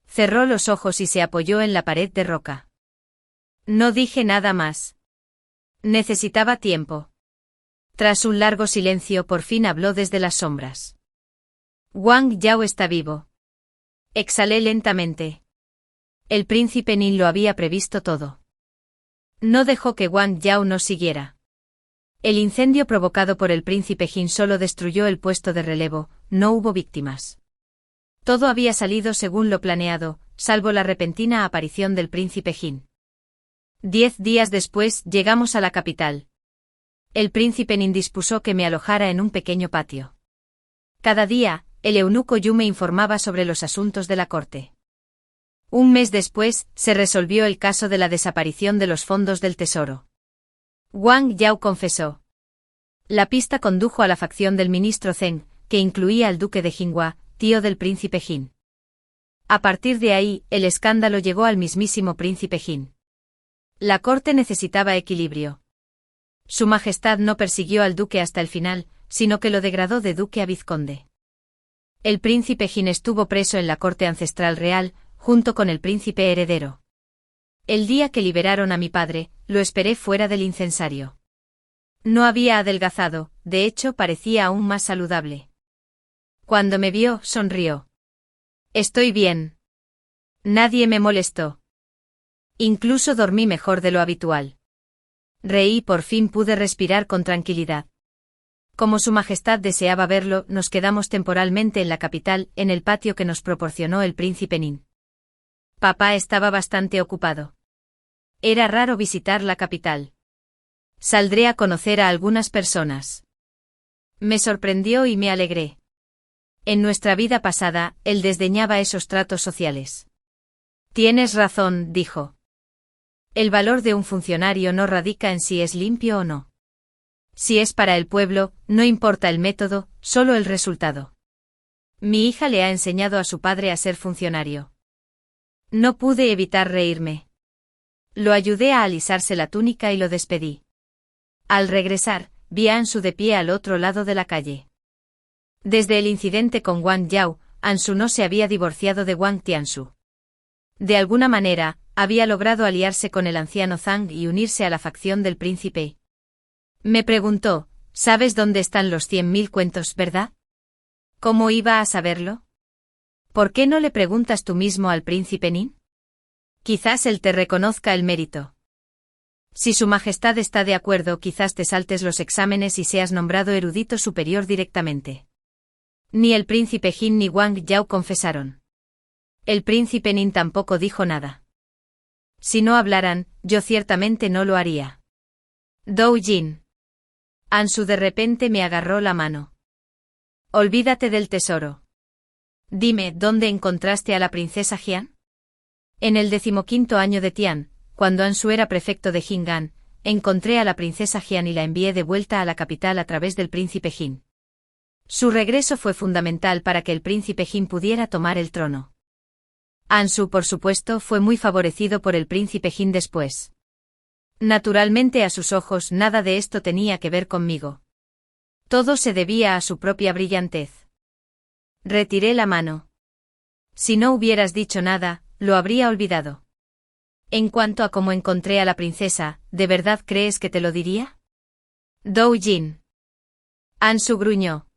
Cerró los ojos y se apoyó en la pared de roca. No dije nada más. Necesitaba tiempo. Tras un largo silencio, por fin habló desde las sombras. Wang Yao está vivo. Exhalé lentamente. El príncipe Nin lo había previsto todo. No dejó que Wang Yao nos siguiera. El incendio provocado por el príncipe Jin solo destruyó el puesto de relevo, no hubo víctimas. Todo había salido según lo planeado, salvo la repentina aparición del príncipe Jin. 10 días después llegamos a la capital. El príncipe Nin dispuso que me alojara en un pequeño patio. Cada día, el eunuco Yu me informaba sobre los asuntos de la corte. Un mes después, se resolvió el caso de la desaparición de los fondos del tesoro. Wang Yao confesó. La pista condujo a la facción del ministro Zeng, que incluía al duque de Jinghua, tío del príncipe Jin. A partir de ahí, el escándalo llegó al mismísimo príncipe Jin. La corte necesitaba equilibrio. Su Majestad no persiguió al duque hasta el final, sino que lo degradó de duque a vizconde. El príncipe Jin estuvo preso en la corte ancestral real, junto con el príncipe heredero. El día que liberaron a mi padre, lo esperé fuera del incensario. No había adelgazado, de hecho parecía aún más saludable. Cuando me vio, sonrió. Estoy bien. Nadie me molestó. Incluso dormí mejor de lo habitual. Reí y por fin pude respirar con tranquilidad. Como Su Majestad deseaba verlo, nos quedamos temporalmente en la capital, en el patio que nos proporcionó el príncipe Nin. Papá estaba bastante ocupado. Era raro visitar la capital. Saldré a conocer a algunas personas. Me sorprendió y me alegré. En nuestra vida pasada, él desdeñaba esos tratos sociales. Tienes razón, dijo. El valor de un funcionario no radica en si es limpio o no. Si es para el pueblo, no importa el método, solo el resultado. Mi hija le ha enseñado a su padre a ser funcionario. No pude evitar reírme. Lo ayudé a alisarse la túnica y lo despedí. Al regresar, vi a Ansu de pie al otro lado de la calle. Desde el incidente con Wang Yao, Ansu no se había divorciado de Wang Tianshu. De alguna manera, había logrado aliarse con el anciano Zhang y unirse a la facción del príncipe. Me preguntó, ¿sabes dónde están los 100.000 cuentos, verdad? ¿Cómo iba a saberlo? ¿Por qué no le preguntas tú mismo al príncipe Nin? Quizás él te reconozca el mérito. Si Su Majestad está de acuerdo, quizás te saltes los exámenes y seas nombrado erudito superior directamente. Ni el príncipe Jin ni Wang Yao confesaron. El príncipe Nin tampoco dijo nada. Si no hablaran, yo ciertamente no lo haría. Doujin. Ansu de repente me agarró la mano. Olvídate del tesoro. Dime, ¿dónde encontraste a la princesa Jian? En el 15º año de Tian, cuando Ansu era prefecto de Jingan, encontré a la princesa Jian y la envié de vuelta a la capital a través del príncipe Jin. Su regreso fue fundamental para que el príncipe Jin pudiera tomar el trono. Ansu, por supuesto, fue muy favorecido por el príncipe Jin después. Naturalmente, a sus ojos nada de esto tenía que ver conmigo. Todo se debía a su propia brillantez. Retiré la mano. Si no hubieras dicho nada, lo habría olvidado. En cuanto a cómo encontré a la princesa, ¿de verdad crees que te lo diría? Doujin. Ansu gruñó.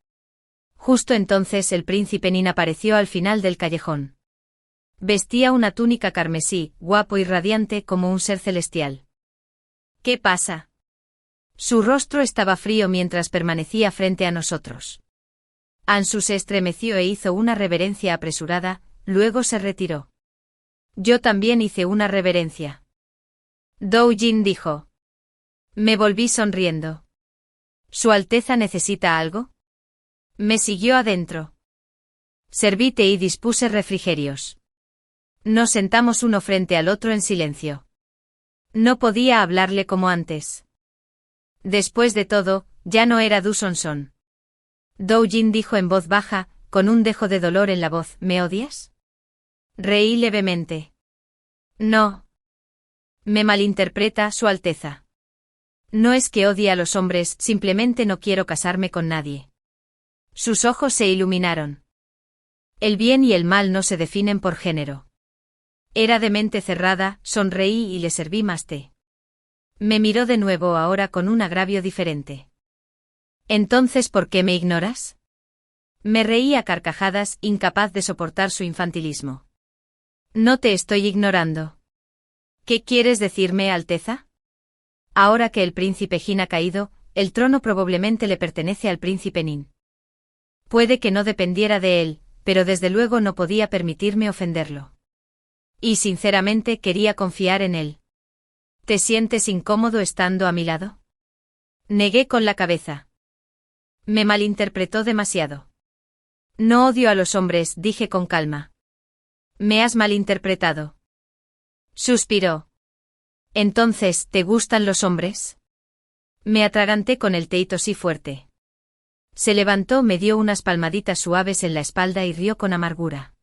Justo entonces el príncipe Nin apareció al final del callejón. Vestía una túnica carmesí, guapo y radiante como un ser celestial. ¿Qué pasa? Su rostro estaba frío mientras permanecía frente a nosotros. Ansu se estremeció e hizo una reverencia apresurada, luego se retiró. Yo también hice una reverencia. Doujin dijo. Me volví sonriendo. ¿Su Alteza necesita algo? Me siguió adentro. Serví té y dispuse refrigerios. Nos sentamos uno frente al otro en silencio. No podía hablarle como antes. Después de todo, ya no era Du Sonson. Doujin dijo en voz baja, con un dejo de dolor en la voz, ¿me odias? Reí levemente. No. Me malinterpreta, Su Alteza. No es que odie a los hombres, simplemente no quiero casarme con nadie. Sus ojos se iluminaron. El bien y el mal no se definen por género. Era de mente cerrada, sonreí y le serví más té. Me miró de nuevo ahora con un agravio diferente. ¿Entonces por qué me ignoras? Me reí a carcajadas, incapaz de soportar su infantilismo. No te estoy ignorando. ¿Qué quieres decirme, Alteza? Ahora que el príncipe Jin ha caído, el trono probablemente le pertenece al príncipe Nin. Puede que no dependiera de él, pero desde luego no podía permitirme ofenderlo. Y sinceramente quería confiar en él. ¿Te sientes incómodo estando a mi lado? Negué con la cabeza. Me malinterpretó demasiado. No odio a los hombres, dije con calma. Me has malinterpretado. Suspiró. Entonces, ¿te gustan los hombres? Me atraganté con el té y tosí fuerte. Se levantó, me dio unas palmaditas suaves en la espalda y rió con amargura.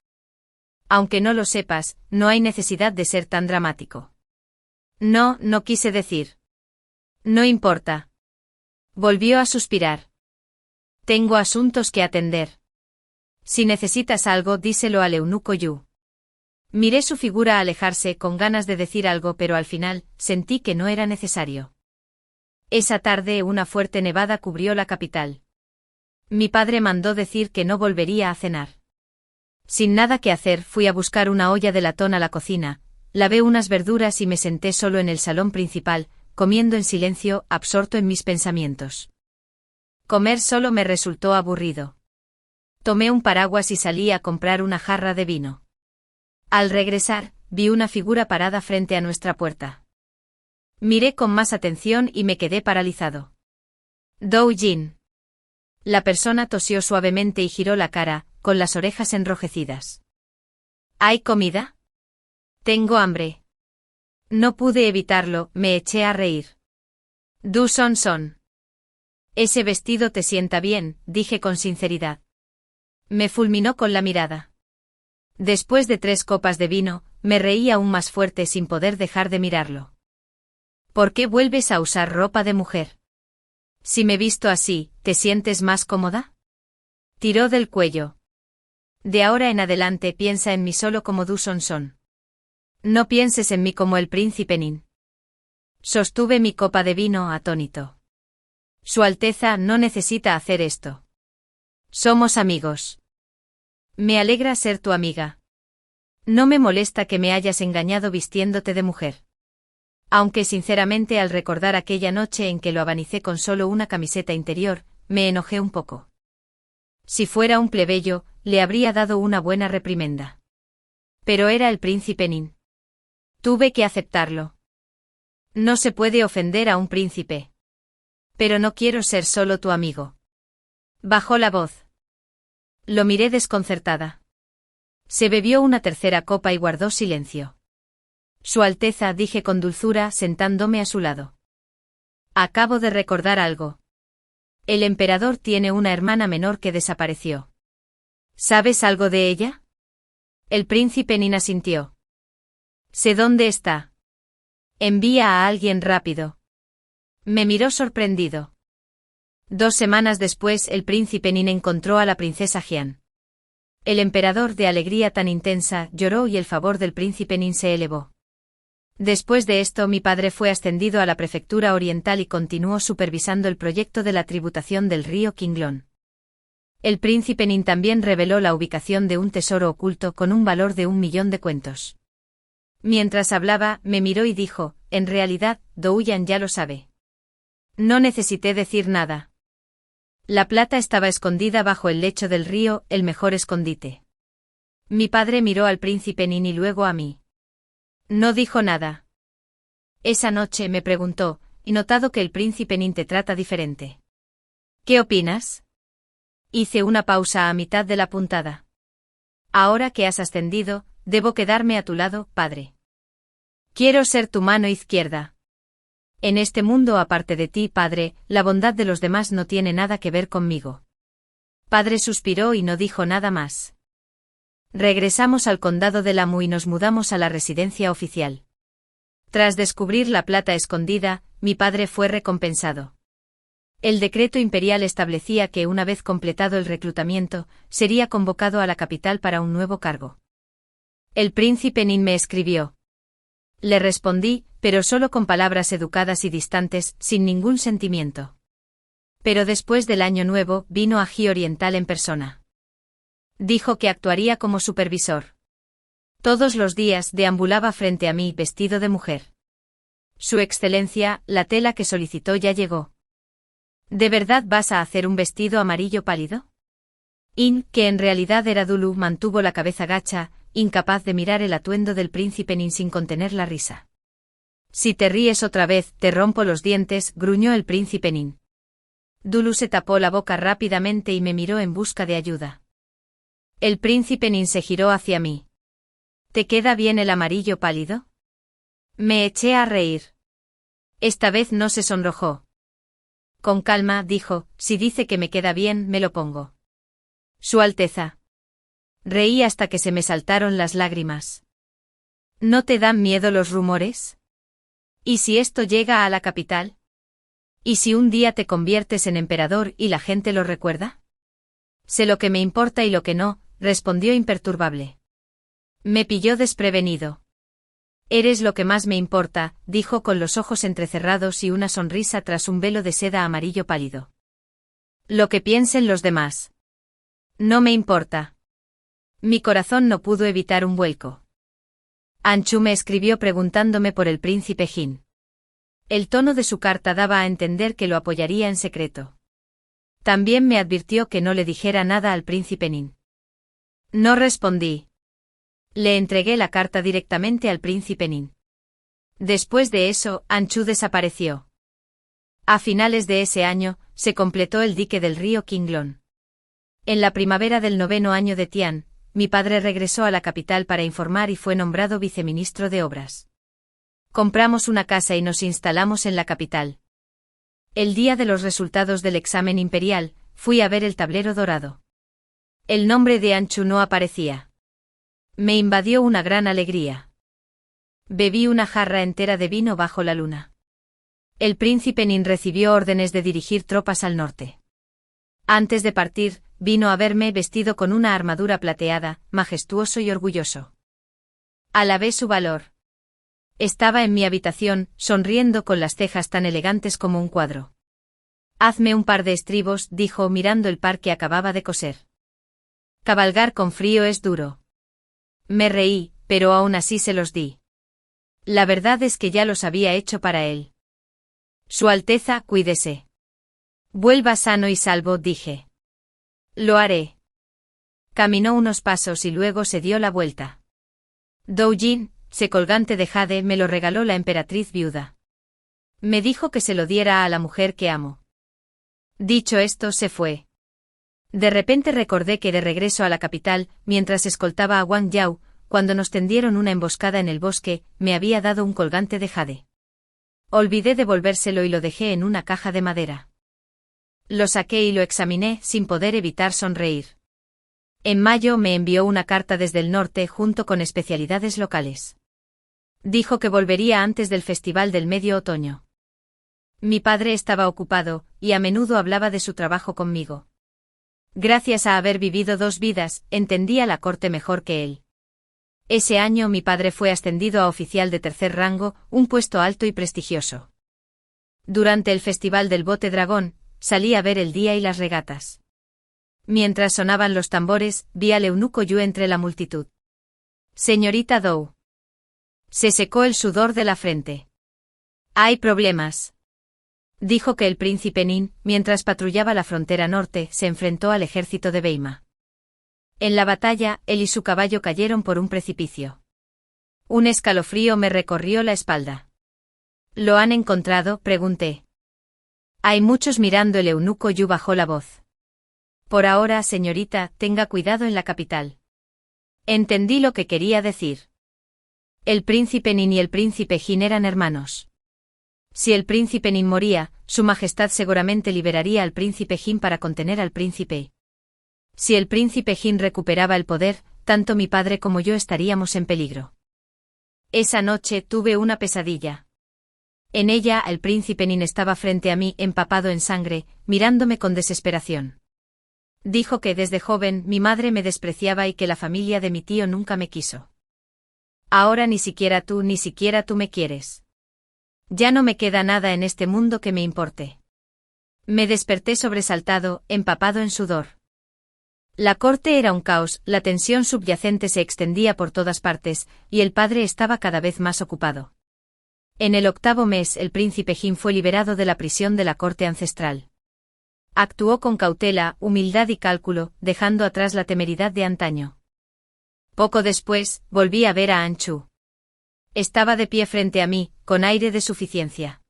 Aunque no lo sepas, no hay necesidad de ser tan dramático. No, no quise decir. No importa. Volvió a suspirar. Tengo asuntos que atender. Si necesitas algo, díselo al eunuco Yu. Miré su figura alejarse con ganas de decir algo, pero al final, sentí que no era necesario. Esa tarde una fuerte nevada cubrió la capital. Mi padre mandó decir que no volvería a cenar. Sin nada que hacer, fui a buscar una olla de latón a la cocina, lavé unas verduras y me senté solo en el salón principal, comiendo en silencio, absorto en mis pensamientos. Comer solo me resultó aburrido. Tomé un paraguas y salí a comprar una jarra de vino. Al regresar, vi una figura parada frente a nuestra puerta. Miré con más atención y me quedé paralizado. Doujin. La persona tosió suavemente y giró la cara, con las orejas enrojecidas. ¿Hay comida? Tengo hambre. No pude evitarlo, me eché a reír. Du Sonson. Ese vestido te sienta bien, dije con sinceridad. Me fulminó con la mirada. Después de 3 copas de vino, me reí aún más fuerte sin poder dejar de mirarlo. ¿Por qué vuelves a usar ropa de mujer? Si me visto así, ¿te sientes más cómoda? Tiró del cuello. De ahora en adelante piensa en mí solo como Du Sonson. No pienses en mí como el príncipe Nin. Sostuve mi copa de vino atónito. Su Alteza no necesita hacer esto. Somos amigos. Me alegra ser tu amiga. No me molesta que me hayas engañado vistiéndote de mujer. Aunque sinceramente al recordar aquella noche en que lo abanicé con solo una camiseta interior, me enojé un poco. Si fuera un plebeyo, le habría dado una buena reprimenda. Pero era el príncipe Nin. Tuve que aceptarlo. No se puede ofender a un príncipe. Pero no quiero ser solo tu amigo. Bajó la voz. Lo miré desconcertada. Se bebió una tercera copa y guardó silencio. Su Alteza, dije con dulzura, sentándome a su lado. Acabo de recordar algo. El emperador tiene una hermana menor que desapareció. ¿Sabes algo de ella? El príncipe Nin asintió. Sé dónde está. Envía a alguien rápido. Me miró sorprendido. 2 semanas después el príncipe Nin encontró a la princesa Jian. El emperador, de alegría tan intensa, lloró y el favor del príncipe Nin se elevó. Después de esto, mi padre fue ascendido a la prefectura oriental y continuó supervisando el proyecto de la tributación del río Qinglong. El príncipe Nin también reveló la ubicación de un tesoro oculto con un valor de 1.000.000 de cuentos. Mientras hablaba, me miró y dijo: en realidad, Douyan ya lo sabe. No necesité decir nada. La plata estaba escondida bajo el lecho del río, el mejor escondite. Mi padre miró al príncipe Nin y luego a mí. No dijo nada. Esa noche me preguntó: he notado que el príncipe Nin te trata diferente. ¿Qué opinas? Hice una pausa a mitad de la puntada. Ahora que has ascendido, debo quedarme a tu lado, padre. Quiero ser tu mano izquierda. En este mundo, aparte de ti, padre, la bondad de los demás no tiene nada que ver conmigo. Padre suspiró y no dijo nada más. Regresamos al condado de Lamu y nos mudamos a la residencia oficial. Tras descubrir la plata escondida, mi padre fue recompensado. El decreto imperial establecía que una vez completado el reclutamiento, sería convocado a la capital para un nuevo cargo. El príncipe Nin me escribió. Le respondí, pero solo con palabras educadas y distantes, sin ningún sentimiento. Pero después del año nuevo, vino a Ji Oriental en persona. Dijo que actuaría como supervisor. Todos los días deambulaba frente a mí vestido de mujer. Su excelencia, la tela que solicitó ya llegó. ¿De verdad vas a hacer un vestido amarillo pálido? Que en realidad era Dulu, mantuvo la cabeza gacha, incapaz de mirar el atuendo del príncipe Nin sin contener la risa. Si te ríes otra vez, te rompo los dientes, gruñó el príncipe Nin. Dulu se tapó la boca rápidamente y me miró en busca de ayuda. El príncipe Nin se giró hacia mí. ¿Te queda bien el amarillo pálido? Me eché a reír. Esta vez no se sonrojó. Con calma, dijo: si dice que me queda bien, me lo pongo. Su Alteza. Reí hasta que se me saltaron las lágrimas. ¿No te dan miedo los rumores? ¿Y si esto llega a la capital? ¿Y si un día te conviertes en emperador y la gente lo recuerda? Sé lo que me importa y lo que no, respondió imperturbable. Me pilló desprevenido. Eres lo que más me importa, dijo con los ojos entrecerrados y una sonrisa tras un velo de seda amarillo pálido. Lo que piensen los demás. No me importa. Mi corazón no pudo evitar un vuelco. Anchu me escribió preguntándome por el príncipe Jin. El tono de su carta daba a entender que lo apoyaría en secreto. También me advirtió que no le dijera nada al príncipe Nin. No respondí. Le entregué la carta directamente al príncipe Nin. Después de eso, Anchu desapareció. A finales de ese año, se completó el dique del río Qinglong. En la primavera del 9º año de Tian, mi padre regresó a la capital para informar y fue nombrado viceministro de Obras. Compramos una casa y nos instalamos en la capital. El día de los resultados del examen imperial, fui a ver el tablero dorado. El nombre de Anchu no aparecía. Me invadió una gran alegría. Bebí una jarra entera de vino bajo la luna. El príncipe Nin recibió órdenes de dirigir tropas al norte. Antes de partir, vino a verme vestido con una armadura plateada, majestuoso y orgulloso. Alabé su valor. Estaba en mi habitación, sonriendo con las cejas tan elegantes como un cuadro. Hazme un par de estribos, dijo mirando el par que acababa de coser. Cabalgar con frío es duro. Me reí, pero aún así se los di. La verdad es que ya los había hecho para él. Su Alteza, cuídese. Vuelva sano y salvo, dije. Lo haré. Caminó unos pasos y luego se dio la vuelta. Doujin, ese colgante de jade, me lo regaló la emperatriz viuda. Me dijo que se lo diera a la mujer que amo. Dicho esto, se fue. De repente recordé que de regreso a la capital, mientras escoltaba a Wang Yao, cuando nos tendieron una emboscada en el bosque, me había dado un colgante de jade. Olvidé devolvérselo y lo dejé en una caja de madera. Lo saqué y lo examiné, sin poder evitar sonreír. En mayo me envió una carta desde el norte junto con especialidades locales. Dijo que volvería antes del Festival del Medio Otoño. Mi padre estaba ocupado, y a menudo hablaba de su trabajo conmigo. Gracias a haber vivido 2 vidas, entendía la corte mejor que él. Ese año mi padre fue ascendido a oficial de 3er rango, un puesto alto y prestigioso. Durante el festival del bote dragón, salí a ver el día y las regatas. Mientras sonaban los tambores, vi al eunuco Yu entre la multitud. Señorita Dou. Se secó el sudor de la frente. Hay problemas. Dijo que el príncipe Nin, mientras patrullaba la frontera norte, se enfrentó al ejército de Beima. En la batalla, él y su caballo cayeron por un precipicio. Un escalofrío me recorrió la espalda. ¿Lo han encontrado?, pregunté. Hay muchos mirando. El eunuco Yu bajó la voz. Por ahora, señorita, tenga cuidado en la capital. Entendí lo que quería decir. El príncipe Nin y el príncipe Jin eran hermanos. Si el príncipe Nin moría, su majestad seguramente liberaría al príncipe Jin para contener al príncipe. Si el príncipe Jin recuperaba el poder, tanto mi padre como yo estaríamos en peligro. Esa noche tuve una pesadilla. En ella el príncipe Nin estaba frente a mí, empapado en sangre, mirándome con desesperación. Dijo que desde joven mi madre me despreciaba y que la familia de mi tío nunca me quiso. Ahora ni siquiera tú me quieres. Ya no me queda nada en este mundo que me importe. Me desperté sobresaltado, empapado en sudor. La corte era un caos, la tensión subyacente se extendía por todas partes, y el padre estaba cada vez más ocupado. En el 8º mes el príncipe Jin fue liberado de la prisión de la corte ancestral. Actuó con cautela, humildad y cálculo, dejando atrás la temeridad de antaño. Poco después, volví a ver a Anchu. Estaba de pie frente a mí, con aire de suficiencia.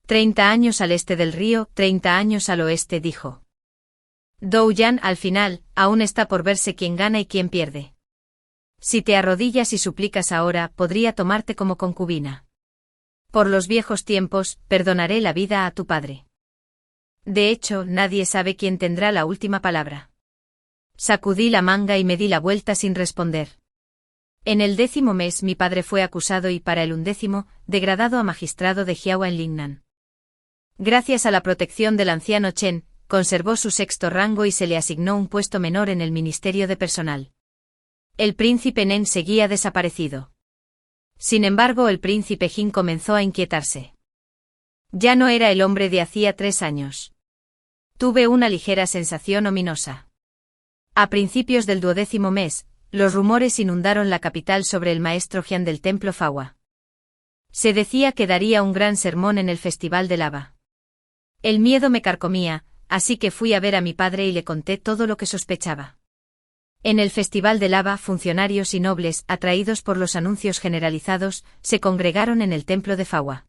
30 años al este del río, 30 años al oeste, dijo. Dou Yan, al final, aún está por verse quién gana y quién pierde. Si te arrodillas y suplicas ahora, podría tomarte como concubina. Por los viejos tiempos, perdonaré la vida a tu padre. De hecho, nadie sabe quién tendrá la última palabra. Sacudí la manga y me di la vuelta sin responder. En el 10º mes mi padre fue acusado y para el 11º, degradado a magistrado de Jiawa en Lingnan. Gracias a la protección del anciano Chen, conservó su 6º rango y se le asignó un puesto menor en el Ministerio de Personal. El príncipe Nen seguía desaparecido. Sin embargo, el príncipe Jin comenzó a inquietarse. Ya no era el hombre de hacía 3 años. Tuve una ligera sensación ominosa. A principios del 12º mes, los rumores inundaron la capital sobre el maestro Jian del templo Fawa. Se decía que daría un gran sermón en el festival de lava. El miedo me carcomía, así que fui a ver a mi padre y le conté todo lo que sospechaba. En el festival de lava, funcionarios y nobles, atraídos por los anuncios generalizados, se congregaron en el templo de Fawa.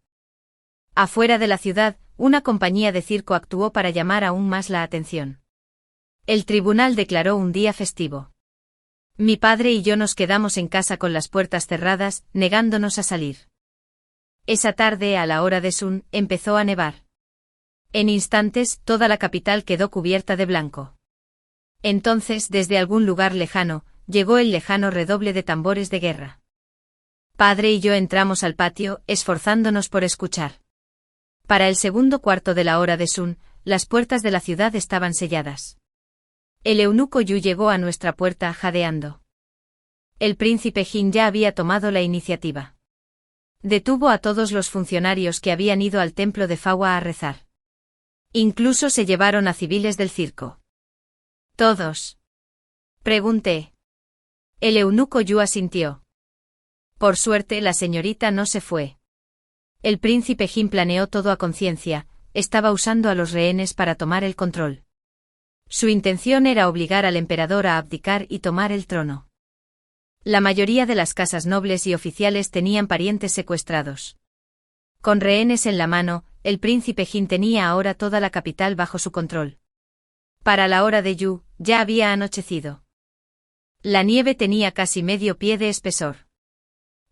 Afuera de la ciudad, una compañía de circo actuó para llamar aún más la atención. El tribunal declaró un día festivo. Mi padre y yo nos quedamos en casa con las puertas cerradas, negándonos a salir. Esa tarde, a la hora de Sun, empezó a nevar. En instantes, toda la capital quedó cubierta de blanco. Entonces, desde algún lugar lejano, llegó el lejano redoble de tambores de guerra. Padre y yo entramos al patio, esforzándonos por escuchar. Para el 2:15 de la hora de Sun, las puertas de la ciudad estaban selladas. El eunuco Yu llegó a nuestra puerta jadeando. El príncipe Jin ya había tomado la iniciativa. Detuvo a todos los funcionarios que habían ido al templo de Fawa a rezar. Incluso se llevaron a civiles del circo. ¿Todos?, pregunté. El eunuco Yu asintió. Por suerte la señorita no se fue. El príncipe Jin planeó todo a conciencia, estaba usando a los rehenes para tomar el control. Su intención era obligar al emperador a abdicar y tomar el trono. La mayoría de las casas nobles y oficiales tenían parientes secuestrados. Con rehenes en la mano, el príncipe Jin tenía ahora toda la capital bajo su control. Para la hora de Yu, ya había anochecido. La nieve tenía casi medio pie de espesor.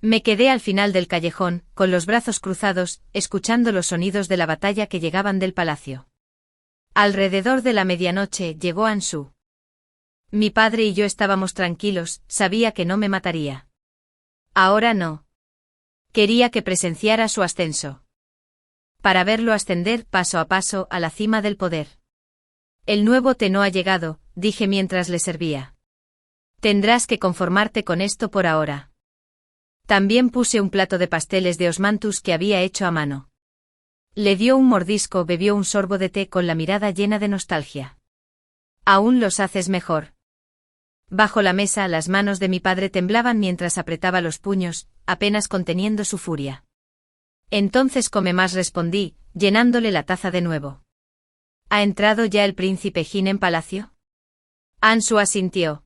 Me quedé al final del callejón, con los brazos cruzados, escuchando los sonidos de la batalla que llegaban del palacio. Alrededor de la medianoche llegó Ansu. Mi padre y yo estábamos tranquilos, sabía que no me mataría. Ahora no. Quería que presenciara su ascenso. Para verlo ascender paso a paso a la cima del poder. El nuevo Tenno ha llegado, dije mientras le servía. Tendrás que conformarte con esto por ahora. También puse un plato de pasteles de osmanthus que había hecho a mano. Le dio un mordisco, bebió un sorbo de té con la mirada llena de nostalgia. Aún los haces mejor. Bajo la mesa las manos de mi padre temblaban mientras apretaba los puños, apenas conteniendo su furia. Entonces come más, respondí, llenándole la taza de nuevo. ¿Ha entrado ya el príncipe Jin en palacio? Ansu asintió.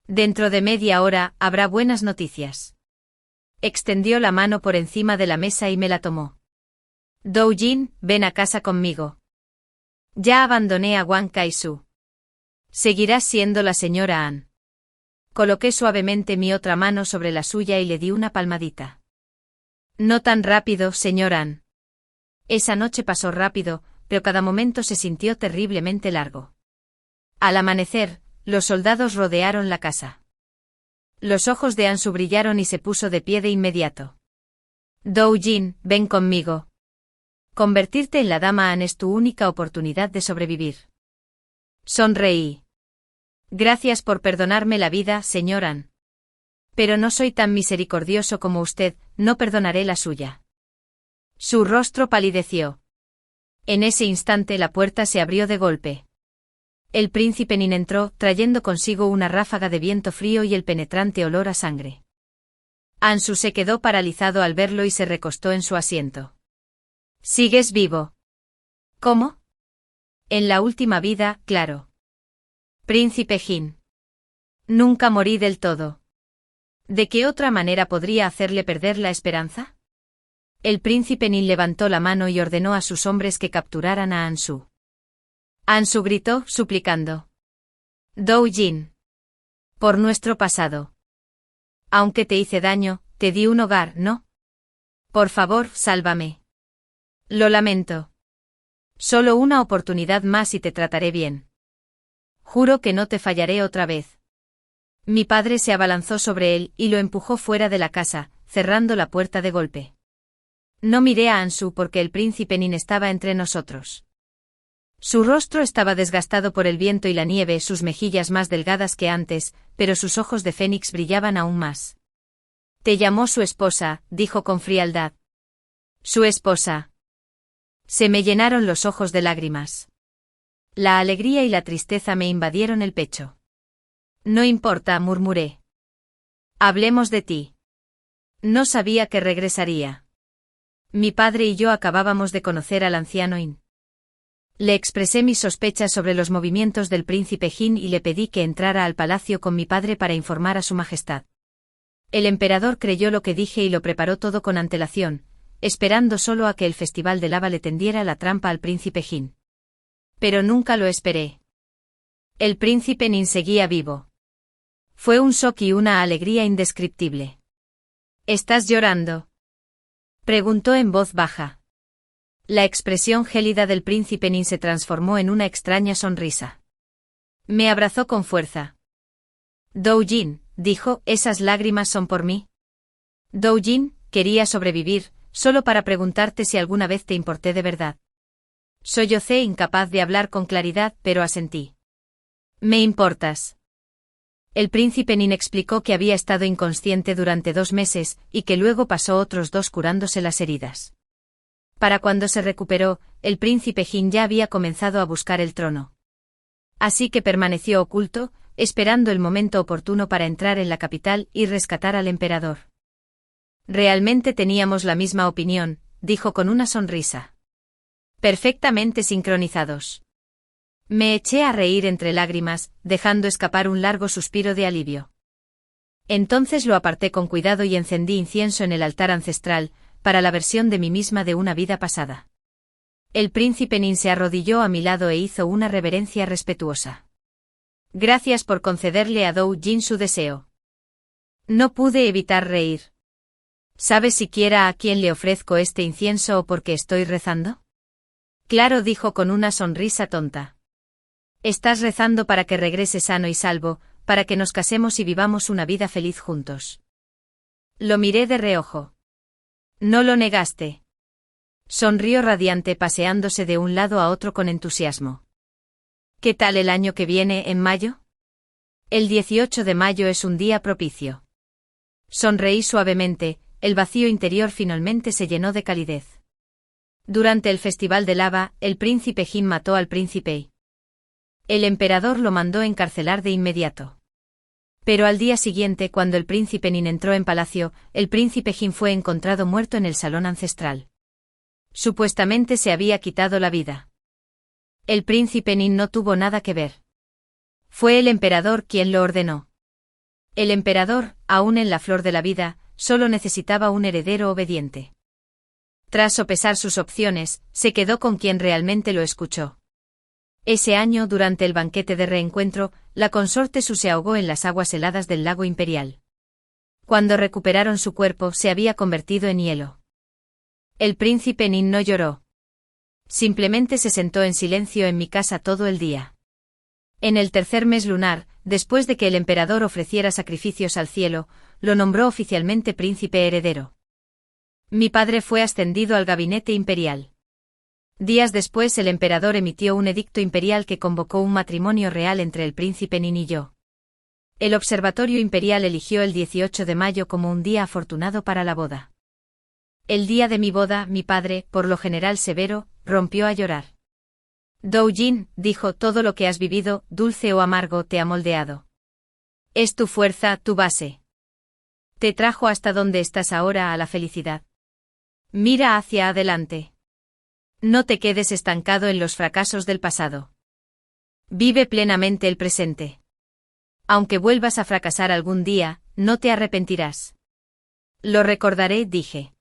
Dentro de media hora habrá buenas noticias. Extendió la mano por encima de la mesa y me la tomó. Doujin, ven a casa conmigo. Ya abandoné a Wang Kaisu. Seguirás siendo la señora An. Coloqué suavemente mi otra mano sobre la suya y le di una palmadita. No tan rápido, señor An. Esa noche pasó rápido, pero cada momento se sintió terriblemente largo. Al amanecer, los soldados rodearon la casa. Los ojos de Ansu brillaron y se puso de pie de inmediato. Doujin, ven conmigo. Convertirte en la dama An es tu única oportunidad de sobrevivir. Sonreí. Gracias por perdonarme la vida, señor An. Pero no soy tan misericordioso como usted, no perdonaré la suya. Su rostro palideció. En ese instante la puerta se abrió de golpe. El príncipe Nin entró, trayendo consigo una ráfaga de viento frío y el penetrante olor a sangre. Ansu se quedó paralizado al verlo y se recostó en su asiento. ¿Sigues vivo? ¿Cómo? En la última vida, claro. Príncipe Jin. Nunca morí del todo. ¿De qué otra manera podría hacerle perder la esperanza? El príncipe Nin levantó la mano y ordenó a sus hombres que capturaran a Ansu. Ansu gritó, suplicando. Doujin. Por nuestro pasado. Aunque te hice daño, te di un hogar, ¿no? Por favor, sálvame. Lo lamento. Solo una oportunidad más y te trataré bien. Juro que no te fallaré otra vez. Mi padre se abalanzó sobre él y lo empujó fuera de la casa, cerrando la puerta de golpe. No miré a Ansu porque el príncipe Nin estaba entre nosotros. Su rostro estaba desgastado por el viento y la nieve, sus mejillas más delgadas que antes, pero sus ojos de fénix brillaban aún más. Te llamó su esposa, dijo con frialdad. Su esposa. Se me llenaron los ojos de lágrimas. La alegría y la tristeza me invadieron el pecho. No importa, murmuré. Hablemos de ti. No sabía que regresaría. Mi padre y yo acabábamos de conocer al anciano In. Le expresé mis sospechas sobre los movimientos del príncipe Jin y le pedí que entrara al palacio con mi padre para informar a su majestad. El emperador creyó lo que dije y lo preparó todo con antelación, esperando solo a que el festival de lava le tendiera la trampa al príncipe Jin. Pero nunca lo esperé. El príncipe Nin seguía vivo. Fue un shock y una alegría indescriptible. ¿Estás llorando?, preguntó en voz baja. La expresión gélida del príncipe Nin se transformó en una extraña sonrisa. Me abrazó con fuerza. Doujin, dijo, ¿esas lágrimas son por mí? Doujin, quería sobrevivir, solo para preguntarte si alguna vez te importé de verdad. Sollocé, incapaz de hablar con claridad, pero asentí. Me importas. El príncipe Nin explicó que había estado inconsciente durante 2 meses, y que luego pasó otros 2 curándose las heridas. Para cuando se recuperó, el príncipe Jin ya había comenzado a buscar el trono. Así que permaneció oculto, esperando el momento oportuno para entrar en la capital y rescatar al emperador. Realmente teníamos la misma opinión, dijo con una sonrisa. Perfectamente sincronizados. Me eché a reír entre lágrimas, dejando escapar un largo suspiro de alivio. Entonces lo aparté con cuidado y encendí incienso en el altar ancestral, para la versión de mí misma de una vida pasada. El príncipe Nin se arrodilló a mi lado e hizo una reverencia respetuosa. Gracias por concederle a Doujin su deseo. No pude evitar reír. ¿Sabes siquiera a quién le ofrezco este incienso o por qué estoy rezando? Claro, dijo con una sonrisa tonta. Estás rezando para que regrese sano y salvo, para que nos casemos y vivamos una vida feliz juntos. Lo miré de reojo. No lo negaste. Sonrió radiante paseándose de un lado a otro con entusiasmo. ¿Qué tal el año que viene, en mayo? El 18 de mayo es un día propicio. Sonreí suavemente, el vacío interior finalmente se llenó de calidez. Durante el festival de lava, el príncipe Jin mató al príncipe Yi. El emperador lo mandó encarcelar de inmediato. Pero al día siguiente, cuando el príncipe Nin entró en palacio, el príncipe Jin fue encontrado muerto en el salón ancestral. Supuestamente se había quitado la vida. El príncipe Nin no tuvo nada que ver. Fue el emperador quien lo ordenó. El emperador, aún en la flor de la vida, solo necesitaba un heredero obediente. Tras sopesar sus opciones, se quedó con quien realmente lo escuchó. Ese año, durante el banquete de reencuentro, la consorte Su se ahogó en las aguas heladas del lago imperial. Cuando recuperaron su cuerpo, se había convertido en hielo. El príncipe Nin no lloró. Simplemente se sentó en silencio en mi casa todo el día. En el tercer mes lunar, después de que el emperador ofreciera sacrificios al cielo, lo nombró oficialmente príncipe heredero. Mi padre fue ascendido al gabinete imperial. Días después el emperador emitió un edicto imperial que convocó un matrimonio real entre el príncipe Nin y yo. El observatorio imperial eligió el 18 de mayo como un día afortunado para la boda. El día de mi boda, mi padre, por lo general severo, rompió a llorar. Doujin, dijo, todo lo que has vivido, dulce o amargo, te ha moldeado. Es tu fuerza, tu base. Te trajo hasta donde estás ahora, a la felicidad. Mira hacia adelante. No te quedes estancado en los fracasos del pasado. Vive plenamente el presente. Aunque vuelvas a fracasar algún día, no te arrepentirás. Lo recordaré, dije.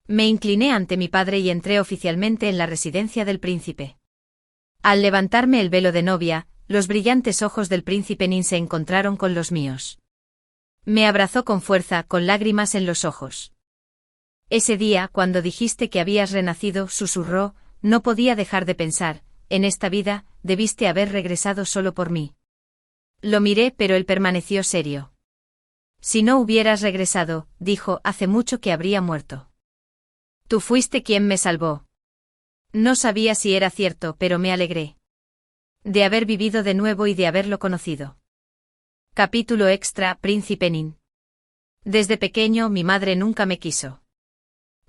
Me incliné ante mi padre y entré oficialmente en la residencia del príncipe. Al levantarme el velo de novia, los brillantes ojos del príncipe Nin se encontraron con los míos. Me abrazó con fuerza, con lágrimas en los ojos. Ese día, cuando dijiste que habías renacido, susurró, no podía dejar de pensar, en esta vida, debiste haber regresado solo por mí. Lo miré, pero él permaneció serio. Si no hubieras regresado, dijo, hace mucho que habría muerto. Tú fuiste quien me salvó. No sabía si era cierto, pero me alegré. De haber vivido de nuevo y de haberlo conocido. Capítulo extra, Príncipe Nin. Desde pequeño mi madre nunca me quiso.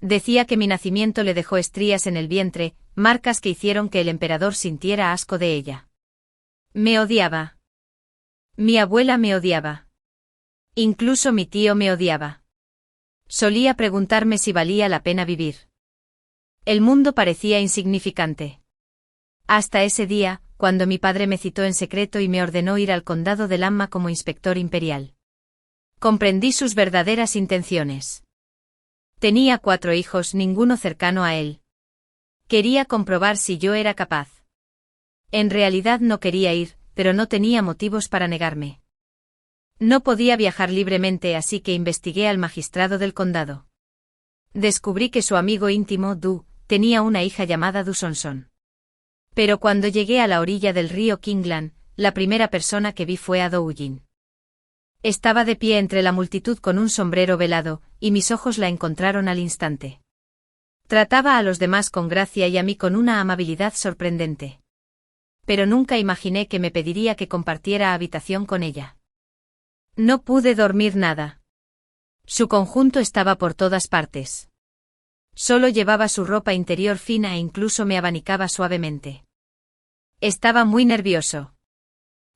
Decía que mi nacimiento le dejó estrías en el vientre, marcas que hicieron que el emperador sintiera asco de ella. Me odiaba. Mi abuela me odiaba. Incluso mi tío me odiaba. Solía preguntarme si valía la pena vivir. El mundo parecía insignificante. Hasta ese día, cuando mi padre me citó en secreto y me ordenó ir al condado de Lamma como inspector imperial. Comprendí sus verdaderas intenciones. Tenía 4 hijos, ninguno cercano a él. Quería comprobar si yo era capaz. En realidad no quería ir, pero no tenía motivos para negarme. No podía viajar libremente, así que investigué al magistrado del condado. Descubrí que su amigo íntimo, Du, tenía una hija llamada Du Sonson. Pero cuando llegué a la orilla del río Kinglan, la primera persona que vi fue a Doujin. Estaba de pie entre la multitud con un sombrero velado, y mis ojos la encontraron al instante. Trataba a los demás con gracia y a mí con una amabilidad sorprendente. Pero nunca imaginé que me pediría que compartiera habitación con ella. No pude dormir nada. Su conjunto estaba por todas partes. Solo llevaba su ropa interior fina e incluso me abanicaba suavemente. Estaba muy nervioso.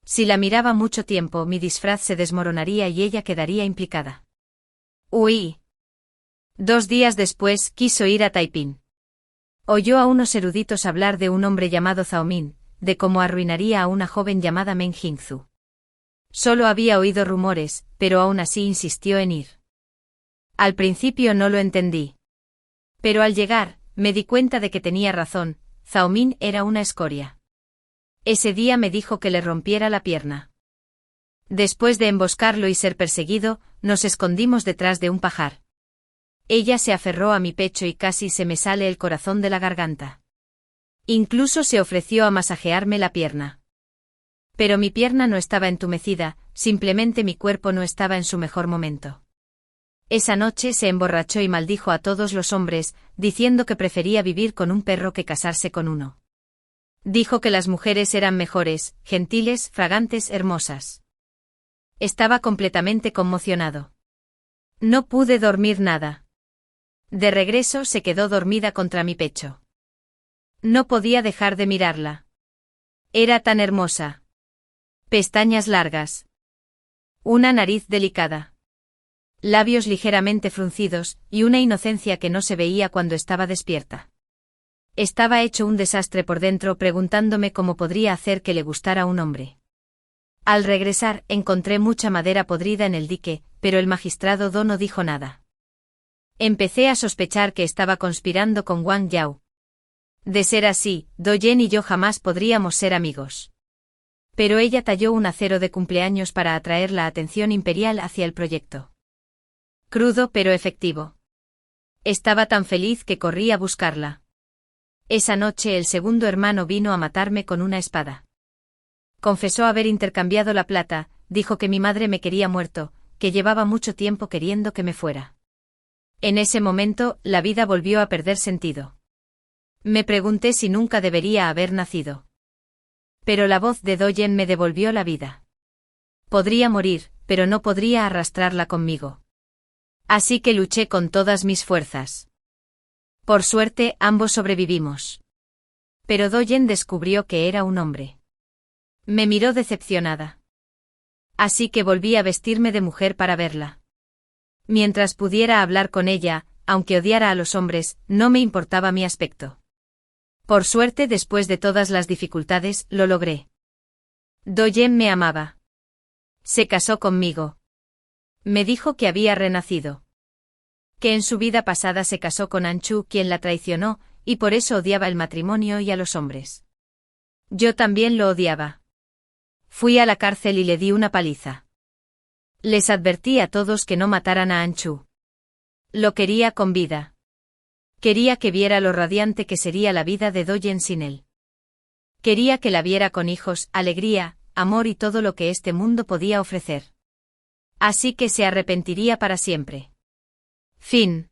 Si la miraba mucho tiempo, mi disfraz se desmoronaría y ella quedaría implicada. Huí. 2 días después, quiso ir a Taiping. Oyó a unos eruditos hablar de un hombre llamado Zhao Min, de cómo arruinaría a una joven llamada Meng Jingzhu. Solo había oído rumores, pero aún así insistió en ir. Al principio no lo entendí. Pero al llegar, me di cuenta de que tenía razón, Zhao Min era una escoria. Ese día me dijo que le rompiera la pierna. Después de emboscarlo y ser perseguido, nos escondimos detrás de un pajar. Ella se aferró a mi pecho y casi se me sale el corazón de la garganta. Incluso se ofreció a masajearme la pierna. Pero mi pierna no estaba entumecida, simplemente mi cuerpo no estaba en su mejor momento. Esa noche se emborrachó y maldijo a todos los hombres, diciendo que prefería vivir con un perro que casarse con uno. Dijo que las mujeres eran mejores, gentiles, fragantes, hermosas. Estaba completamente conmocionado. No pude dormir nada. De regreso se quedó dormida contra mi pecho. No podía dejar de mirarla. Era tan hermosa. Pestañas largas. Una nariz delicada. Labios ligeramente fruncidos, y una inocencia que no se veía cuando estaba despierta. Estaba hecho un desastre por dentro preguntándome cómo podría hacer que le gustara un hombre. Al regresar, encontré mucha madera podrida en el dique, pero el magistrado Do no dijo nada. Empecé a sospechar que estaba conspirando con Wang Yao. De ser así, Do-yen y yo jamás podríamos ser amigos. Pero ella talló un acero de cumpleaños para atraer la atención imperial hacia el proyecto. Crudo pero efectivo. Estaba tan feliz que corrí a buscarla. Esa noche el segundo hermano vino a matarme con una espada. Confesó haber intercambiado la plata, dijo que mi madre me quería muerto, que llevaba mucho tiempo queriendo que me fuera. En ese momento, la vida volvió a perder sentido. Me pregunté si nunca debería haber nacido. Pero la voz de Do-yen me devolvió la vida. Podría morir, pero no podría arrastrarla conmigo. Así que luché con todas mis fuerzas. Por suerte, ambos sobrevivimos. Pero Do-yen descubrió que era un hombre. Me miró decepcionada. Así que volví a vestirme de mujer para verla. Mientras pudiera hablar con ella, aunque odiara a los hombres, no me importaba mi aspecto. Por suerte, después de todas las dificultades, lo logré. Do-yen me amaba. Se casó conmigo. Me dijo que había renacido. Que en su vida pasada se casó con Anchu, quien la traicionó, y por eso odiaba el matrimonio y a los hombres. Yo también lo odiaba. Fui a la cárcel y le di una paliza. Les advertí a todos que no mataran a Anchu. Lo quería con vida. Quería que viera lo radiante que sería la vida de Do-yen sin él. Quería que la viera con hijos, alegría, amor y todo lo que este mundo podía ofrecer. Así que se arrepentiría para siempre. Fin.